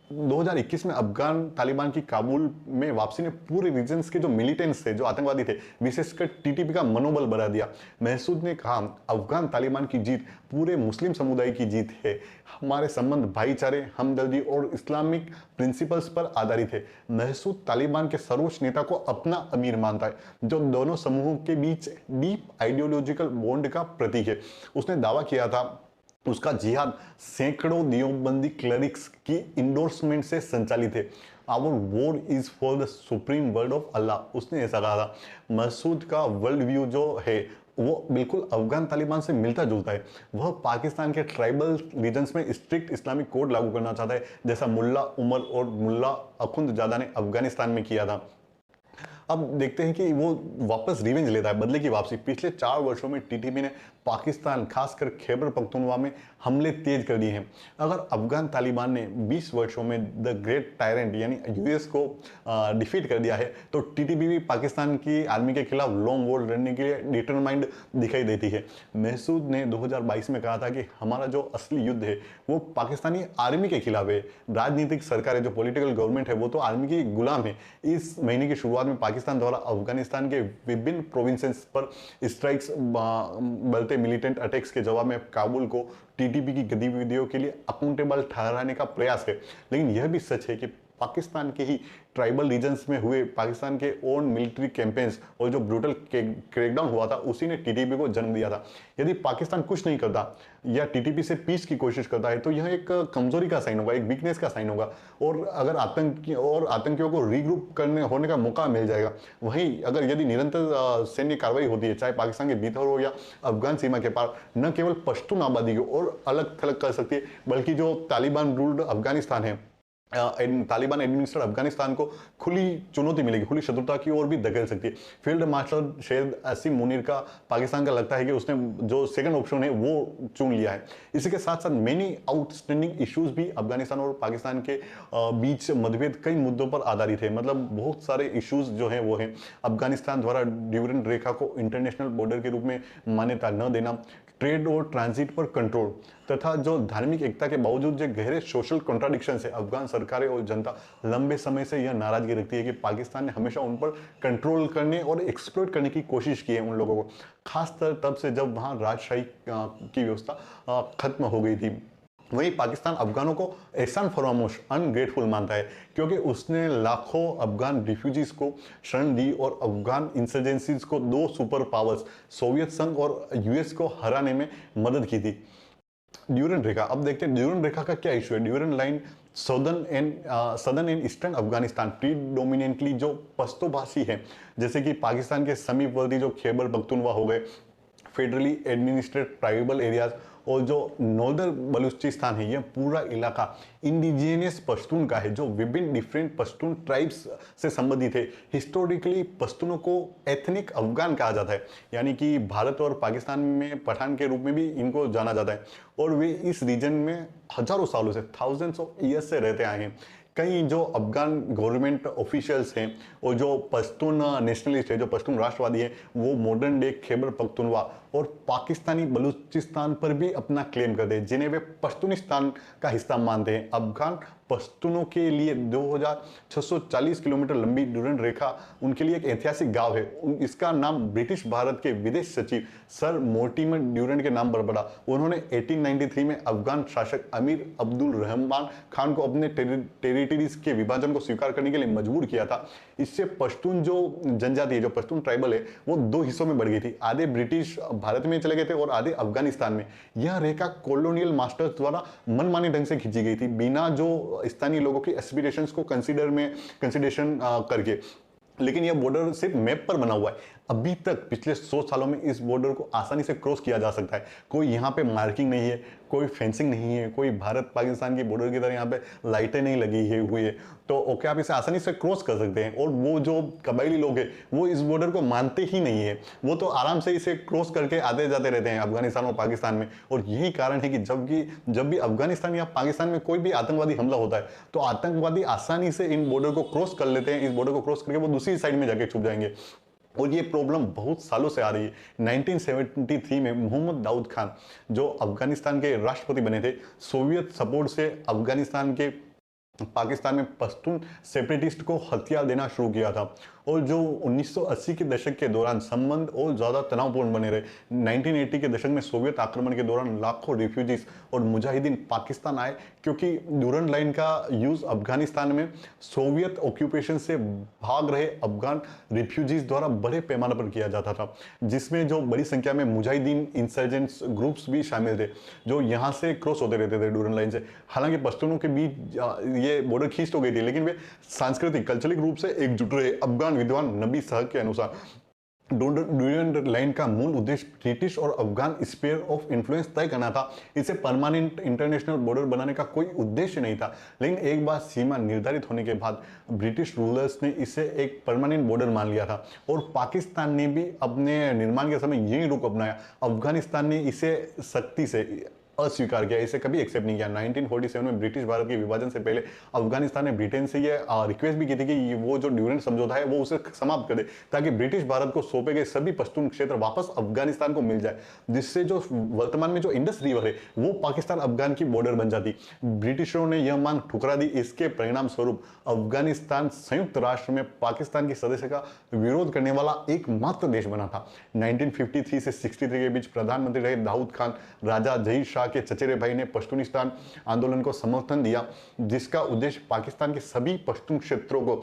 2021 में अफगान तालिबान की काबुल में वापसी ने पूरे रीजन्स के जो मिलिटेंट्स थे, जो आतंकवादी थे, विशेषकर टीटीपी का मनोबल बढ़ा दिया। महसूद ने कहा, अफगान तालिबान की जीत पूरे मुस्लिम समुदाय की जीत है। हमारे संबंध भाईचारे, हमदर्दी और इस्लामिक प्रिंसिपल्स पर आधारित है। महसूद तालिबान के सर्वोच्च नेता को अपना अमीर मानता है, जो दोनों समूहों के बीच डीप आइडियोलॉजिकल बॉन्ड का प्रतीक है। उसने दावा किया था उसका जिहाद सैकड़ों दियोबंदी क्लरिक्स की इंडोर्समेंट से संचालित है। Our war is for the supreme word of Allah, उसने ऐसा कहा था। मसूद का वर्ल्ड व्यू जो है वो बिल्कुल अफगान तालिबान से मिलता जुलता है। वह पाकिस्तान के ट्राइबल रीजन्स में स्ट्रिक्ट इस्लामिक कोड लागू करना चाहता है, जैसा मुल्ला उमर और मुल्ला अखुंदजादा ने अफगानिस्तान में किया था। अब देखते हैं कि वो वापस रिवेंज लेता है, बदले की वापसी। पिछले 4 वर्षों में टीटीपी ने पाकिस्तान, खासकर खैबर पख्तूनख्वा में हमले तेज कर दिए हैं। अगर अफगान तालिबान ने 20 वर्षों में द ग्रेट टायरेंट यानी यूएस को डिफीट कर दिया है, तो टीटीपी भी पाकिस्तान की आर्मी के खिलाफ लॉन्ग वॉर लड़ने के लिए डिटरमाइंड दिखाई देती है। महसूद ने 2022 में कहा था कि हमारा जो असली युद्ध है वो पाकिस्तानी आर्मी के खिलाफ है। राजनीतिक सरकार है, जो पॉलिटिकल गवर्नमेंट है, वो तो आर्मी की गुलाम है। इस महीने की शुरुआत में पाकिस्तान द्वारा अफगानिस्तान के विभिन्न प्रोविंसेस पर स्ट्राइक्स, बढ़ते मिलिटेंट अटैक्स के जवाब में काबुल को टीटीपी की गतिविधियों के लिए अकाउंटेबल ठहराने का प्रयास है। लेकिन यह भी सच है कि पाकिस्तान के ही ट्राइबल रीजन्स में हुए पाकिस्तान के ओन मिलिट्री कैंपेन्स और जो ब्रूटल क्रैकडाउन हुआ था, उसी ने टीटीपी को जन्म दिया था। यदि पाकिस्तान कुछ नहीं करता या टीटीपी से पीस की कोशिश करता है, तो यह एक कमजोरी का साइन होगा, एक वीकनेस का साइन होगा। और अगर आतंकियों को रीग्रुप होने का मौका मिल जाएगा। वहीं अगर यदि निरंतर सैन्य कार्रवाई होती है, चाहे पाकिस्तान के भीतर हो या अफगान सीमा के पार, न केवल पश्तून आबादी को और अलग थलग कर सकती है, बल्कि जो तालिबान रूल्ड अफगानिस्तान है, तालिबान एडमिनिस्ट्रेड अफगानिस्तान को खुली चुनौती मिलेगी, खुली शत्रुता की ओर भी धकेल सकती है। फील्ड मार्शल शेर असीम मुनीर का पाकिस्तान का लगता है कि उसने जो सेकंड ऑप्शन है वो चुन लिया है। इसी के साथ साथ मेनी आउटस्टैंडिंग इश्यूज भी अफगानिस्तान और पाकिस्तान के बीच मतभेद कई मुद्दों पर आधारित है। मतलब बहुत सारे इश्यूज जो हैं वो हैं अफगानिस्तान द्वारा ड्यूरेंट रेखा को इंटरनेशनल बॉर्डर के रूप में मान्यता न देना, ट्रेड और ट्रांजिट पर कंट्रोल, तथा जो धार्मिक एकता के बावजूद जो गहरे सोशल कॉन्ट्राडिक्शन है। अफगान सरकारें और जनता लंबे समय से यह नाराजगी रखती है कि पाकिस्तान ने हमेशा उन पर कंट्रोल करने और एक्सप्लॉइट करने की कोशिश की है उन लोगों को, खासकर तब से जब वहां राजशाही की व्यवस्था खत्म हो गई थी। वहीं पाकिस्तान अफगानों को एहसान फरामोश, अनग्रेटफुल मानता है, क्योंकि उसने लाखों अफगान रिफ्यूजीज को शरण दी और अफगान इंसर्जेंसीज को 2 सुपर पावर्स सोवियत संघ और यूएस को हराने में मदद की थी। ड्यूरेंट रेखा, अब देखते हैं ड्यूरेंट रेखा का क्या इशू है। Durand line southern and eastern Afghanistan predominantly जो पश्तो भाषी है, जैसे कि पाकिस्तान के समीपवर्ती जो खैबर पख्तूनख्वा हो गए, फेडरली एडमिनिस्ट्रेटेड ट्राइबल एरियाज, और जो नॉर्दर्न बलूचिस्तान है, यह पूरा इलाका इंडिजिनियस पश्तून का है, जो विभिन्न डिफरेंट पश्तून ट्राइब्स से संबंधित है। हिस्टोरिकली पश्तूनों को एथनिक अफगान कहा जाता है, यानी कि भारत और पाकिस्तान में पठान के रूप में भी इनको जाना जाता है। और वे इस रीजन में हजारों सालों से, थाउजेंड्स ऑफ ईयर्स से रहते आए हैं। कई जो अफगान गवर्नमेंट ऑफिशियल्स हैं और जो पश्तून नेशनलिस्ट है, जो पश्तून राष्ट्रवादी है, वो मॉडर्न डे खैबर पख्तूनख्वा और पाकिस्तानी बलूचिस्तान पर भी अपना क्लेम करते हैं, जिन्हें वे पश्तूनिस्तान का हिस्सा मानते हैं। अफगान पश्तूनों के लिए 2640 किलोमीटर लंबी ड्यूरेंट रेखा उनके लिए एक ऐतिहासिक गांव है। इसका नाम ब्रिटिश भारत के विदेश सचिव सर मोर्टिमर ड्यूरेंट के नाम पर पड़ा। उन्होंने 1893 में अफगान शासक अमीर अब्दुल रहमान खान को अपने टेरिटरीज के विभाजन को स्वीकार करने के लिए मजबूर किया था। इससे पश्तून जो जनजाति है, जो पश्तून ट्राइबल है, वो 2 हिस्सों में बढ़ गई थी। आधे ब्रिटिश भारत में चले गए थे और आधे अफगानिस्तान में। यह रेखा कॉलोनियल मास्टर्स द्वारा मनमाने ढंग से खींची गई थी, बिना जो स्थानीय लोगों की एस्पिरेशंस को कंसिडरेशन करके। लेकिन यह बॉर्डर सिर्फ मैप पर बना हुआ है। अभी तक पिछले 100 सालों में इस बॉर्डर को आसानी से क्रॉस किया जा सकता है। कोई यहाँ पे मार्किंग नहीं है, कोई फेंसिंग नहीं है, कोई भारत पाकिस्तान की बॉर्डर की तरह यहाँ पे लाइटें नहीं लगी हुई है, तो ओके आप इसे आसानी से क्रॉस कर सकते हैं। और वो जो कबायली लोग हैं वो इस बॉर्डर को मानते ही नहीं है, वो तो आराम से इसे क्रॉस करके आते जाते रहते हैं अफगानिस्तान और पाकिस्तान में। और यही कारण है कि जब भी अफगानिस्तान या पाकिस्तान में कोई भी आतंकवादी हमला होता है, तो आतंकवादी आसानी से इन बॉर्डर को क्रॉस कर लेते हैं। इस बॉर्डर को क्रॉस करके वो दूसरी साइड में जाके छुप जाएंगे। और ये प्रॉब्लम बहुत सालों से आ रही है। 1973 में मोहम्मद दाऊद खान, जो अफगानिस्तान के राष्ट्रपति बने थे, सोवियत सपोर्ट से अफगानिस्तान के पाकिस्तान में पश्तून सेपरेटिस्ट को हथियार देना शुरू किया था। और जो 1980 के दशक के दौरान संबंध और ज़्यादा तनावपूर्ण बने रहे। 1980 के दशक में सोवियत आक्रमण के दौरान लाखों रिफ्यूजीज और मुजाहिदीन पाकिस्तान आए, क्योंकि ड्यूरंड लाइन का यूज़ अफगानिस्तान में सोवियत ऑक्यूपेशन से भाग रहे अफगान रिफ्यूजीज द्वारा बड़े पैमाने पर किया जाता था, जिसमें जो बड़ी संख्या में मुजाहिदीन इंसर्जेंट्स ग्रुप्स भी शामिल थे, जो यहाँ से क्रॉस होते रहते थे ड्यूरंड लाइन से। हालांकि पश्तूनों के बीच ये बॉर्डर खींच तो गई थी, लेकिन वे सांस्कृतिक कल्चरल रूप से एकजुट रहे। अफगान विद्वान नबी साहब के अनुसार ड्यूरंड लाइन का मूल उद्देश्य ब्रिटिश और अफगान स्फीयर ऑफ इन्फ्लुएंस तय करना था। इसे परमानेंट इंटरनेशनल बॉर्डर बनाने का कोई उद्देश्य नहीं था, लेकिन एक बार सीमा निर्धारित होने के बाद ब्रिटिश रूलर्स ने इसे एक परमानेंट बॉर्डर मान लिया था और पाकिस्तान ने भी अपने निर्माण के समय यही रुख अपनाया। अफगानिस्तान ने इसे सख्ती से अस्वीकार किया, इसे कभी एक्सेप्ट नहीं किया। 1947 में ब्रिटिश भारत के विभाजन से पहले अफगानिस्तान ने ब्रिटेन से ये रिक्वेस्ट भी की थी कि वो जो ड्यूरेंट समझौता है वो उसे समाप्त कर दे, ताकि ब्रिटिश भारत को सौंपे गए सभी पश्तून क्षेत्र वापस अफगानिस्तान को मिल जाए, जिससे जो वर्तमान में जो इंडस रिवर है वो पाकिस्तान अफगान की बॉर्डर बन जाती। ब्रिटिशरों ने यह मांग ठुकरा दी। इसके परिणाम स्वरूप अफगानिस्तान संयुक्त राष्ट्र में पाकिस्तान की सदस्य का विरोध करने वाला एकमात्र देश बना था। 1953 से 63 के बीच प्रधानमंत्री रहे दाऊद खान राजा जहीर शाह के चचेरे भाई ने पश्तूनिस्तान आंदोलन को समर्थन दिया, जिसका उद्देश्य पाकिस्तान के सभी पश्तून क्षेत्रों को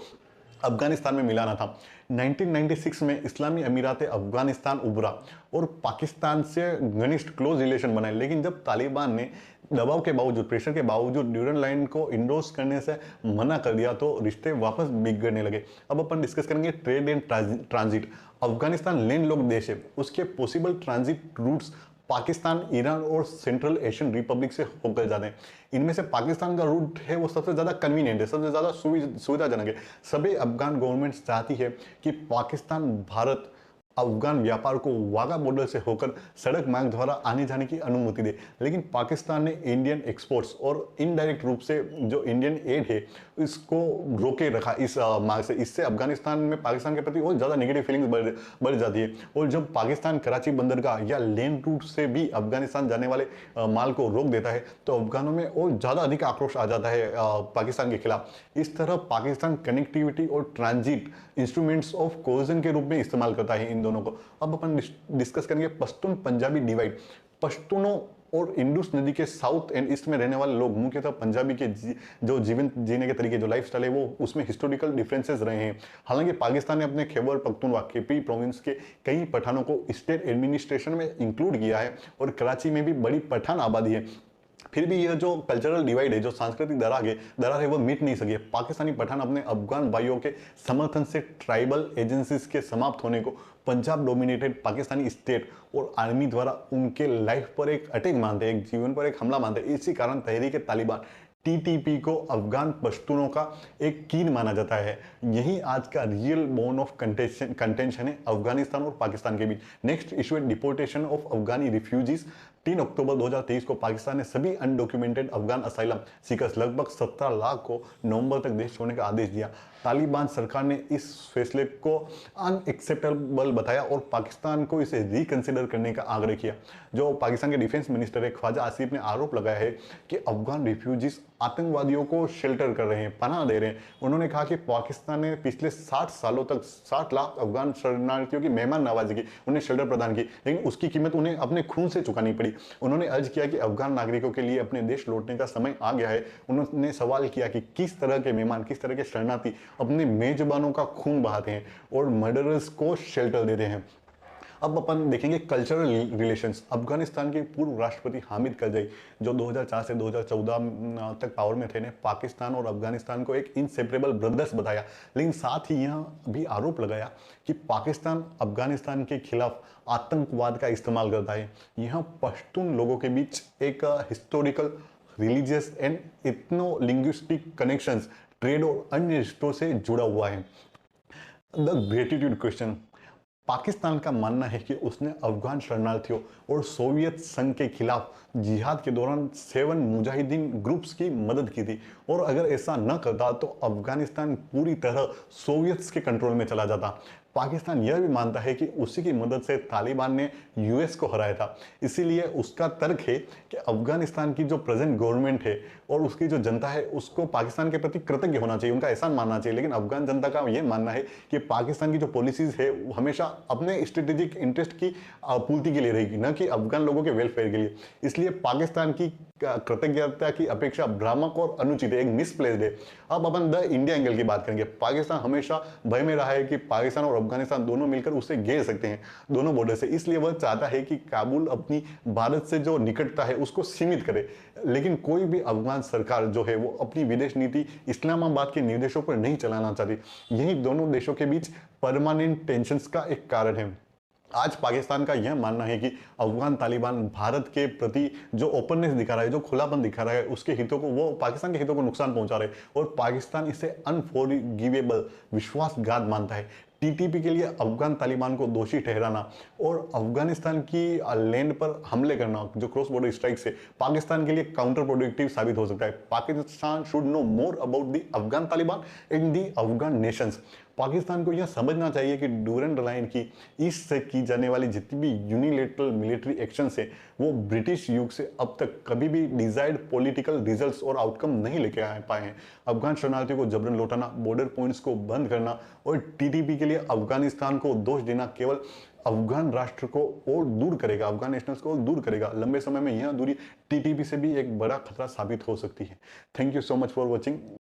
अफगानिस्तान में मिलाना था। 1996 में इस्लामी अमीरात अफगानिस्तान उभरा और पाकिस्तान से घनिष्ठ क्लोज रिलेशन बनाए, लेकिन जब तालिबान ने दबाव के बावजूद, प्रेशर के बावजूद ड्यूरंड लाइन को इंडोर्स करने से मना कर दिया, तो रिश्ते वापस बिगड़ने लगे। अब अपन डिस्कस करेंगे trade and transit. Afghanistan landlocked देश है, उसके possible transit routes Pakistan, Iran और सेंट्रल एशियन रिपब्लिक से होकर जाते हैं। इनमें से पाकिस्तान का रूट है वो सबसे ज्यादा कन्वीनियंट है, सबसे ज्यादा सुविधाजनक है। सभी अफगान गवर्नमेंट चाहती है कि पाकिस्तान भारत अफगान व्यापार को वाघा बॉर्डर से होकर सड़क मार्ग द्वारा आने जाने की अनुमति दे, लेकिन पाकिस्तान ने इंडियन एक्सपोर्ट्स और इनडायरेक्ट रूप से जो इंडियन एड है इसको रोके रखा इस मार्ग से। इससे अफगानिस्तान में पाकिस्तान के प्रति और ज़्यादा नेगेटिव फीलिंग्स बढ़ जाती है। और जब पाकिस्तान कराची बंदरगाह या लैंड रूट से भी अफगानिस्तान जाने वाले माल को रोक देता है, तो अफगानों में और ज़्यादा अधिक आक्रोश आ जाता है पाकिस्तान के खिलाफ। इस तरह पाकिस्तान कनेक्टिविटी और ट्रांजिट इंस्ट्रूमेंट्स ऑफ कोजन के रूप में इस्तेमाल करता है इन दोनों को। अब अपन डिस्कस करेंगे पश्तून पंजाबी डिवाइड। पश्तूनों और इंडस नदी के साउथ एंड ईस्ट में रहने वाले लोग, मुख्यतः पंजाबी के जो जीवन जीने के तरीके, जो लाइफस्टाइल है, वो उसमें हिस्टोरिकल डिफरेंसेस रहे हैं। हालांकि पाकिस्तान ने अपने खैबर पख्तूनख्वा केपी प्रोविंस के कई पठानों को स्टेट एडमिनिस्ट्रेशन में इंक्लूड किया है और कराची में भी बड़ी पठान आबादी है। फिर भी यह जो कल्चरल डिवाइड है, जो सांस्कृतिक दरार है, वो मिट नहीं सकी। पाकिस्तानी पठान अपने अफगान भाइयों के समर्थन से ट्राइबल एजेंसीज के समाप्त होने को पंजाब डोमिनेटेड पाकिस्तानी स्टेट और आर्मी द्वारा उनके लाइफ पर एक अटैक मानते हैं, एक जीवन पर एक हमला मानते हैं। इसी कारण तहरीक तालिबान टीटीपी को अफगान पश्तूनों का एक कीन माना जाता है। यही आज का रियल बोन ऑफ कंटेंशन है अफगानिस्तान और पाकिस्तान के बीच। नेक्स्ट इशू है डिपोर्टेशन ऑफ अफगानी रिफ्यूजीज। 3 अक्टूबर 2023 को पाकिस्तान ने सभी अनडॉक्यूमेंटेड अफगान असाइलम सीकर्स लगभग 17 लाख को नवंबर तक देश छोड़ने का आदेश दिया। तालिबान सरकार ने इस फैसले को अनएक्सेप्टेबल बताया और पाकिस्तान को इसे रिकंसिडर करने का आग्रह किया। जो पाकिस्तान के डिफेंस मिनिस्टर है ख्वाजा आसिफ ने आरोप लगाया है कि अफगान रिफ्यूजीज आतंकवादियों को शेल्टर कर रहे हैं, पनाह दे रहे हैं। उन्होंने कहा कि पाकिस्तान ने पिछले 60 सालों तक 60 लाख अफगान शरणार्थियों की मेहमान नवाजी की, उन्हें शेल्टर प्रदान की, लेकिन उसकी कीमत उन्हें अपने खून से चुकानी पड़ी। उन्होंने अर्ज किया कि अफगान नागरिकों के लिए अपने देश लौटने का समय आ गया है। उन्होंने सवाल किया कि किस तरह के मेहमान, किस तरह के शरणार्थी अपने मेजबानों का खून बहाते हैं और मर्डरर्स को शेल्टर देते हैं। अब अपन देखेंगे कल्चरल रिलेशंस। अफगानिस्तान के पूर्व राष्ट्रपति हामिद करजई, जो 2004 से 2014 तक पावर में थे, ने पाकिस्तान और अफगानिस्तान को एक इनसेपरेबल ब्रदर्स बताया, लेकिन साथ ही यह भी आरोप लगाया कि पाकिस्तान अफगानिस्तान के खिलाफ आतंकवाद का इस्तेमाल करता है। यह पश्तून लोगों के बीच एक historical, religious and ethno linguistic connections, trade और अन्य रिश्तों से जुड़ा हुआ है। The gratitude question. पाकिस्तान का मानना है कि उसने अफगान शरणार्थियों और सोवियत संघ के खिलाफ जिहाद के दौरान 7 मुजाहिदीन ग्रुप्स की मदद की थी, और अगर ऐसा न करता तो अफगानिस्तान पूरी तरह सोवियत्स के कंट्रोल में चला जाता। पाकिस्तान यह भी मानता है कि उसी की मदद से तालिबान ने यूएस को हराया था। इसीलिए उसका तर्क है कि अफगानिस्तान की जो प्रेजेंट गवर्नमेंट है और उसकी जो जनता है उसको पाकिस्तान के प्रति कृतज्ञ होना चाहिए, उनका एहसान मानना चाहिए। लेकिन अफगान जनता का यह मानना है कि पाकिस्तान की जो पॉलिसीज है वो हमेशा अपने स्ट्रेटेजिक इंटरेस्ट की पूर्ति के लिए रहेगी, न कि अफगान लोगों के वेलफेयर के लिए। इसलिए पाकिस्तान की कृतज्ञता की अपेक्षा भ्रामक और अनुचित है, एक मिसप्लेस्ड है। अब अपन द इंडिया एंगल की बात करेंगे। पाकिस्तान हमेशा भय में रहा है कि पाकिस्तान और अफगानिस्तान दोनों मिलकर उसे घेर सकते हैं दोनों बॉर्डर से। इसलिए वह चाहता है कि काबुल अपनी भारत से जो निकटता है उसको सीमित करे। लेकिन कोई भी अफगान सरकार जो है वो अपनी विदेश नीति इस्लामाबाद के निर्देशों पर नहीं चलाना चाहती। यही दोनों देशों के बीच परमानेंट टेंशंस का एक कारण है। आज पाकिस्तान का यह मानना है कि अफगान तालिबान भारत के प्रति जो ओपननेस दिखा रहा है, जो खुलापन दिखा रहा है, उसके हितों को, वो पाकिस्तान के हितों को नुकसान पहुंचा रहे हैं और पाकिस्तान इसे अनफॉरगिवेबल विश्वासघात मानता है। टीटीपी के लिए अफगान तालिबान को दोषी ठहराना और अफगानिस्तान की लैंड पर हमले करना, जो क्रॉस बॉर्डर स्ट्राइक्स है, पाकिस्तान के लिए काउंटर प्रोडक्टिव साबित हो सकता है। Pakistan should know more about the Afghan Taliban and the Afghan Nations. Pakistan को यह समझना चाहिए कि ड्यूरेंट लाइन की ईस्ट से की जाने वाली जितनी भी यूनिलेटरल मिलिट्री एक्शन है वो ब्रिटिश युग से अब तक कभी भी डिजायर्ड पॉलिटिकल रिजल्ट्स और आउटकम नहीं लेके आ पाए हैं। अफगान शरणार्थियों को जबरन लौटाना, बॉर्डर पॉइंट्स को बंद करना और टीटीपी के लिए अफगानिस्तान को दोष देना केवल अफगान राष्ट्र को और दूर करेगा, अफगान नेशनल्स को और दूर करेगा। लंबे समय में यह दूरी टीटीपी से भी एक बड़ा खतरा साबित हो सकती है। Thank you so much for watching.